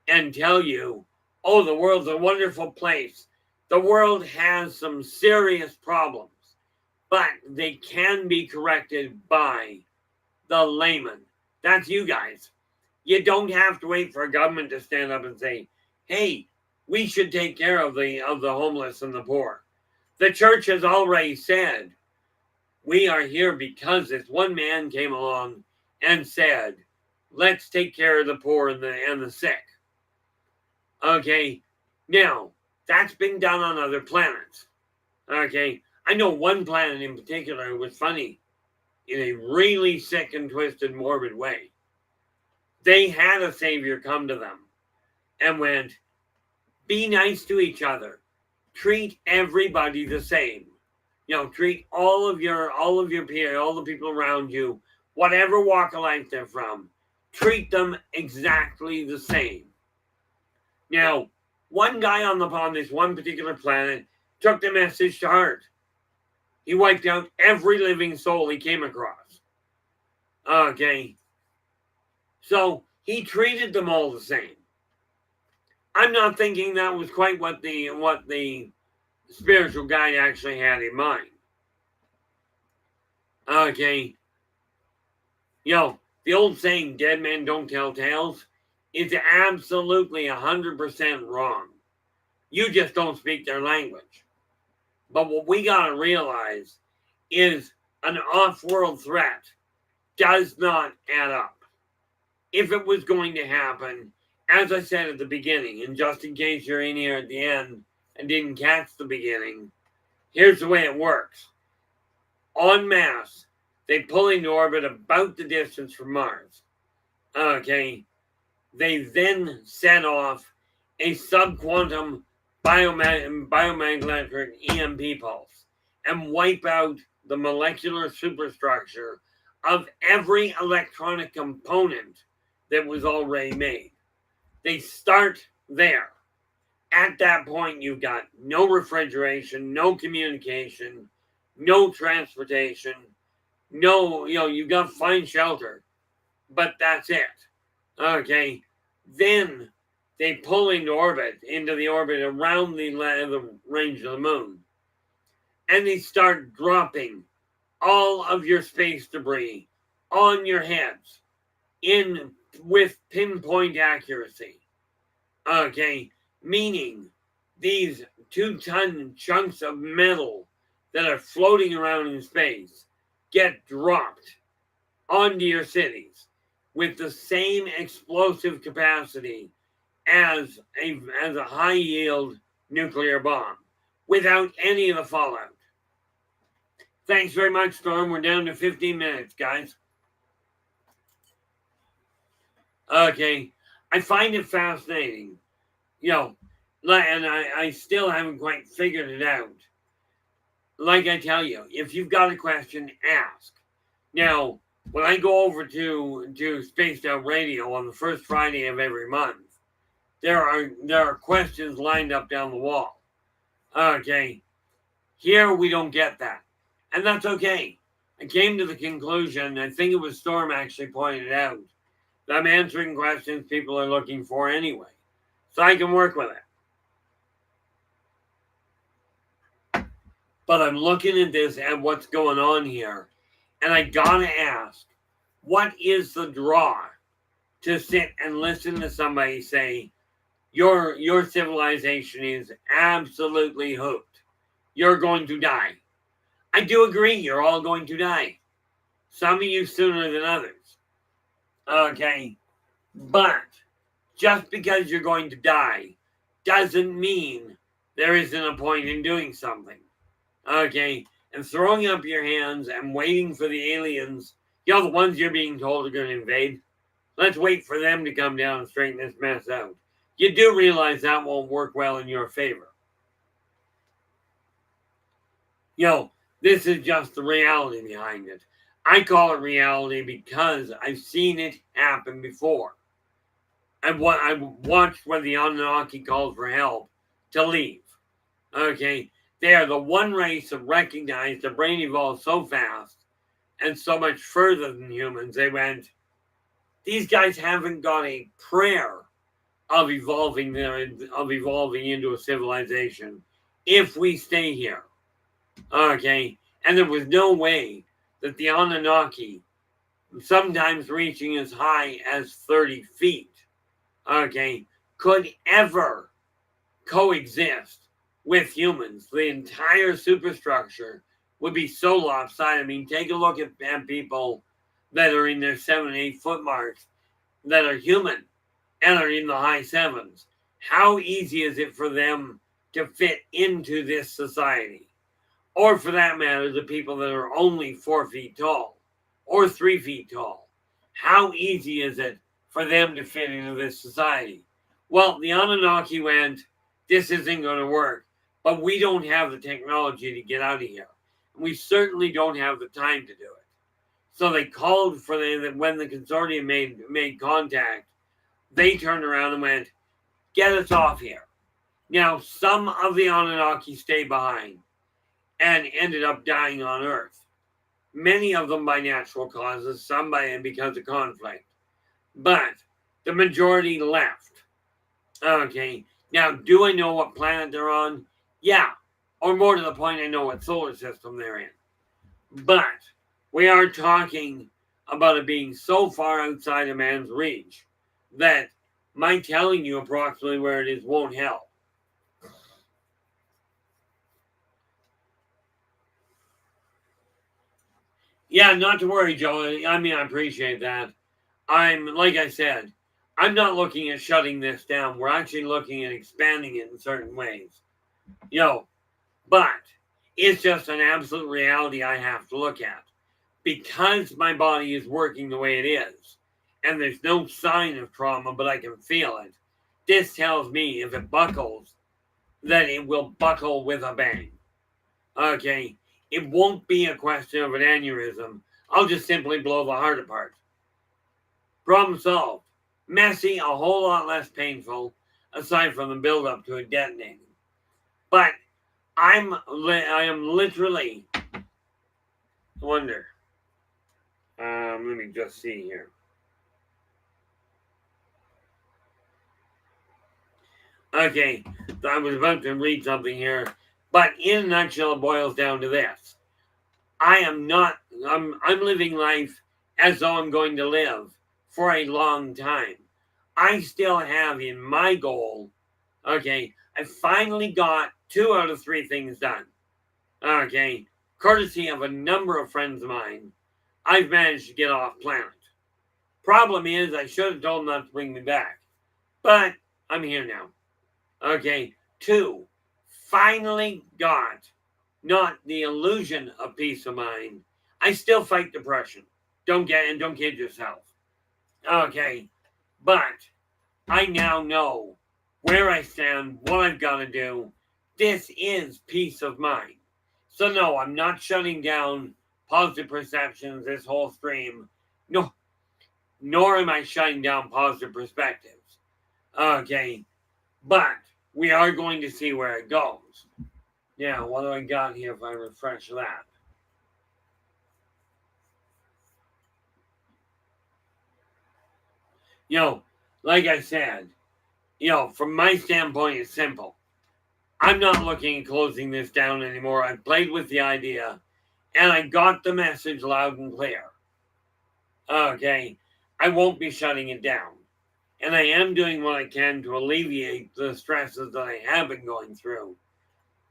S1: and tell you, oh, the world's a wonderful place. The world has some serious problems, but they can be corrected by the layman. That's you guys. You don't have to wait for a government to stand up and say, hey, we should take care of the homeless and the poor. The church has already said, we are here because this one man came along and said, let's take care of the poor and the sick. Okay, now, that's been done on other planets. Okay, I know one planet in particular was funny in a really sick and twisted, morbid way. They had a savior come to them and went, be nice to each other. Treat everybody the same. Treat all of your peers, all the people around you, whatever walk of life they're from, treat them exactly the same. Now, one guy on this one particular planet took the message to heart. He wiped out every living soul he came across. Okay. So he treated them all the same. I'm not thinking that was quite what the spiritual guide actually had in mind. Okay. The old saying, dead men don't tell tales, is absolutely 100% wrong. You just don't speak their language. But what we got to realize is an off-world threat does not add up. If it was going to happen, as I said at the beginning, and just in case you're in here at the end and didn't catch the beginning, here's the way it works. En masse, they pull into orbit about the distance from Mars. Okay. They then set off a subquantum biomagnetic EMP pulse and wipe out the molecular superstructure of every electronic component that was already made. They start there. At that point, you've got no refrigeration, no communication, no transportation, you've got fine shelter, but that's it. Okay, then they pull into the orbit around the range of the moon, and they start dropping all of your space debris on your heads with pinpoint accuracy. Okay, meaning these 2-ton chunks of metal that are floating around in space get dropped onto your cities. with the same explosive capacity as a high yield nuclear bomb without any of the fallout. Thanks very much, Storm. We're down to 15 minutes, guys. Okay. I find it fascinating, and I still haven't quite figured it out. Like I tell you, if you've got a question, ask. Now, when I go over to Spaced Out Radio on the first Friday of every month, there are questions lined up down the wall. Okay. Here we don't get that. And that's okay. I came to the conclusion, I think it was Storm actually pointed out, that I'm answering questions people are looking for anyway. So I can work with it. But I'm looking at this and what's going on here. And I gotta ask, what is the draw to sit and listen to somebody say, your civilization is absolutely hooked. You're going to die. I do agree, you're all going to die. Some of you sooner than others. Okay. But just because you're going to die doesn't mean there isn't a point in doing something. Okay. And throwing up your hands and waiting for the aliens, the ones you're being told are going to invade, let's wait for them to come down and straighten this mess out. You do realize that won't work well in your favor. This is just the reality behind it. I call it reality because I've seen it happen before. I've watched when the Anunnaki called for help to leave. Okay? They are the one race that recognized the brain evolved so fast and so much further than humans. They went, these guys haven't got a prayer of evolving into a civilization if we stay here. Okay? And there was no way that the Anunnaki, sometimes reaching as high as 30 feet, okay, could ever coexist with humans. The entire superstructure would be so lopsided. I mean, take a look at people that are in their 7-8 foot marks that are human and are in the high sevens. How easy is it for them to fit into this society? Or for that matter, the people that are only 4 feet tall or 3 feet tall. How easy is it for them to fit into this society? Well, the Anunnaki went, this isn't going to work, but we don't have the technology to get out of here. We certainly don't have the time to do it. So they called for when the consortium made contact, they turned around and went, get us off here. Now, some of the Anunnaki stayed behind and ended up dying on Earth. Many of them by natural causes, some because of conflict. But the majority left. Okay. Now, do I know what planet they're on? Yeah. Or more to the point, I know what solar system they're in. But we are talking about it being so far outside of man's reach that my telling you approximately where it is won't help. Yeah, not to worry, Joe. I mean, I appreciate that. Like I said, I'm not looking at shutting this down. We're actually looking at expanding it in certain ways. But it's just an absolute reality I have to look at. Because my body is working the way it is, and there's no sign of trauma, but I can feel it, this tells me if it buckles, that it will buckle with a bang. Okay? It won't be a question of an aneurysm. I'll just simply blow the heart apart. Problem solved. Messy, a whole lot less painful, aside from the buildup to it detonating. But I am literally, I wonder. Let me just see here. Okay, so I was about to read something here, but in a nutshell, it boils down to this. I'm living life as though I'm going to live for a long time. I still have in my goal, okay, I finally got 2 out of 3 things done. Okay, courtesy of a number of friends of mine, I've managed to get off planet. Problem is, I should have told them not to bring me back. But I'm here now. Okay. 2, finally got not the illusion of peace of mind. I still fight depression. Don't kid yourself. Okay. But I now know where I stand, what I've got to do. This is peace of mind. So no, I'm not shutting down positive perceptions, this whole stream. No, nor am I shutting down positive perspectives. Okay, but we are going to see where it goes. Now, what do I got here if I refresh that? Like I said, from my standpoint, it's simple. I'm not looking at closing this down anymore. I played with the idea, and I got the message loud and clear. Okay, I won't be shutting it down. And I am doing what I can to alleviate the stresses that I have been going through.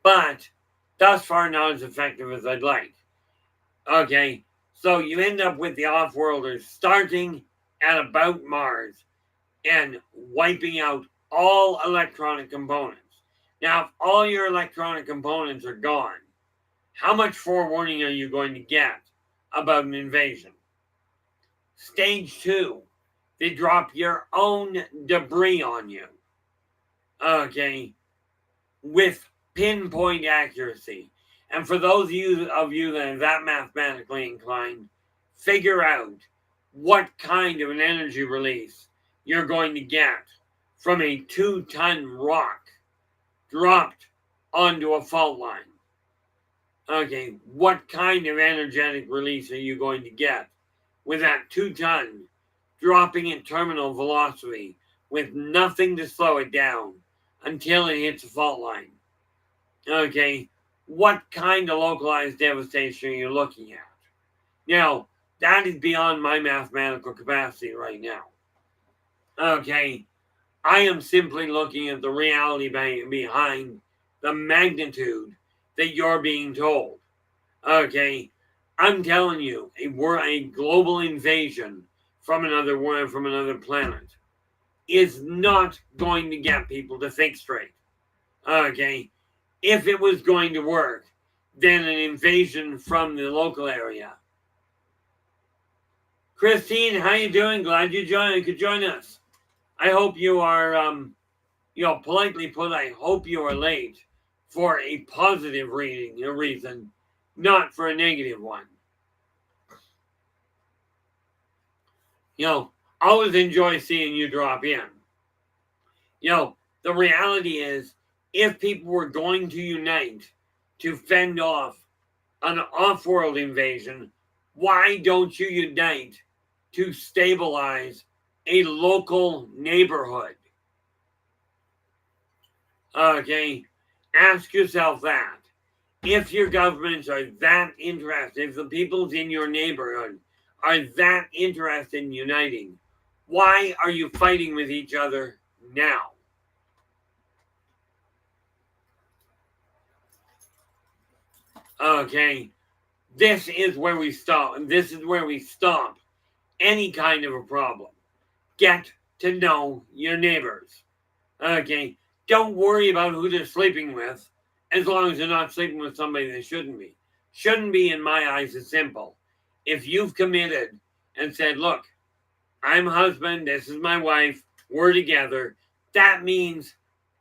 S1: But thus far, not as effective as I'd like. Okay, so you end up with the off-worlders starting at about Mars and wiping out all electronic components. Now, if all your electronic components are gone, how much forewarning are you going to get about an invasion? Stage 2, they drop your own debris on you. Okay, with pinpoint accuracy. And for those of you that are that mathematically inclined, figure out what kind of an energy release you're going to get from a 2-ton rock dropped onto a fault line. Okay, what kind of energetic release are you going to get with that 2-ton dropping at terminal velocity with nothing to slow it down until it hits a fault line? Okay, what kind of localized devastation are you looking at? Now, that is beyond my mathematical capacity right now. Okay, I am simply looking at the reality behind the magnitude that you're being told. Okay, I'm telling you, a global invasion from another world, from another planet, is not going to get people to think straight. Okay, if it was going to work, then an invasion from the local area. Christine, how you doing? Glad you could join us. I hope you are, politely put, I hope you are late for a positive reason, not for a negative one. Always enjoy seeing you drop in. The reality is, if people were going to unite to fend off an off-world invasion, why don't you unite to stabilize a local neighborhood? Okay, ask yourself that. If your governments are that interested, if the peoples in your neighborhood are that interested in uniting, why are you fighting with each other now? Okay, this is where we stop, and this is where we stop any kind of a problem. Get to know your neighbors. Okay, don't worry about who they're sleeping with, as long as they're not sleeping with somebody they shouldn't be. Shouldn't be, in my eyes, is simple. If you've committed and said, look, I'm husband, this is my wife, we're together, that means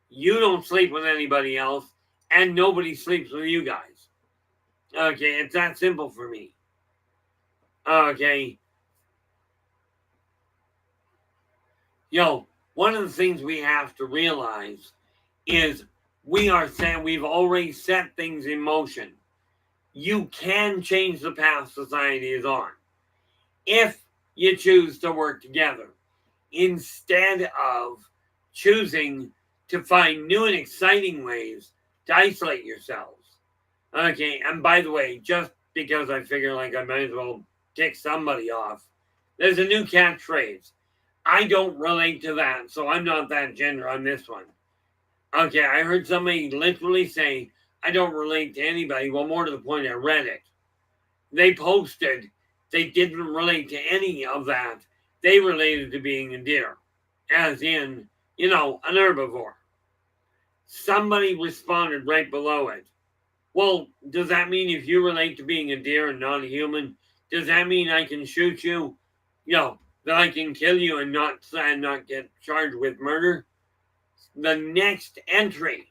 S1: you don't sleep with anybody else, and nobody sleeps with you guys. Okay, it's that simple for me. Okay. One of the things we have to realize is we've already set things in motion. You can change the path society is on if you choose to work together instead of choosing to find new and exciting ways to isolate yourselves. Okay, and by the way, just because I figure like I might as well tick somebody off, there's a new catchphrase. I don't relate to that, so I'm not that gender on this one. Okay, I heard somebody literally say, I don't relate to anybody. Well, more to the point, I read it. They posted they didn't relate to any of that. they related to being a deer, as in, an herbivore. Somebody responded right below it. Well, does that mean if you relate to being a deer and not a human, does that mean I can shoot you? That I can kill you and not get charged with murder? The next entry.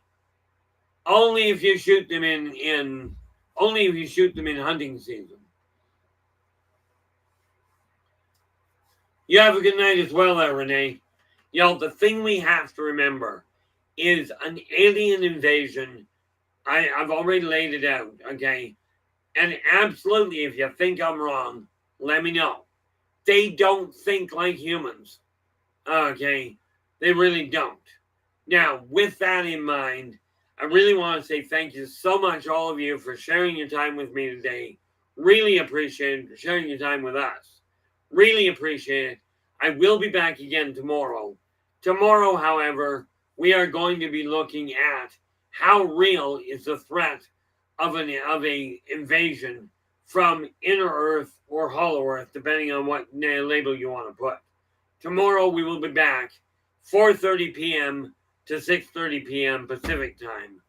S1: Only if you shoot them in hunting season. You have a good night as well there, Renee. The thing we have to remember is an alien invasion. I've already laid it out, okay? And absolutely, if you think I'm wrong, let me know. They don't think like humans, okay? They really don't. Now, with that in mind, I really want to say thank you so much, all of you, for sharing your time with me today. Really appreciate it, sharing your time with us. Really appreciate it. I will be back again tomorrow. Tomorrow, however, we are going to be looking at how real is the threat of a invasion from inner Earth or hollow Earth, depending on what label you want to put. Tomorrow we will be back 4:30 p.m. to 6:30 p.m. Pacific time.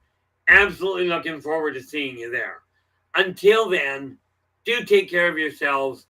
S1: Absolutely looking forward to seeing you there. Until then, do take care of yourselves.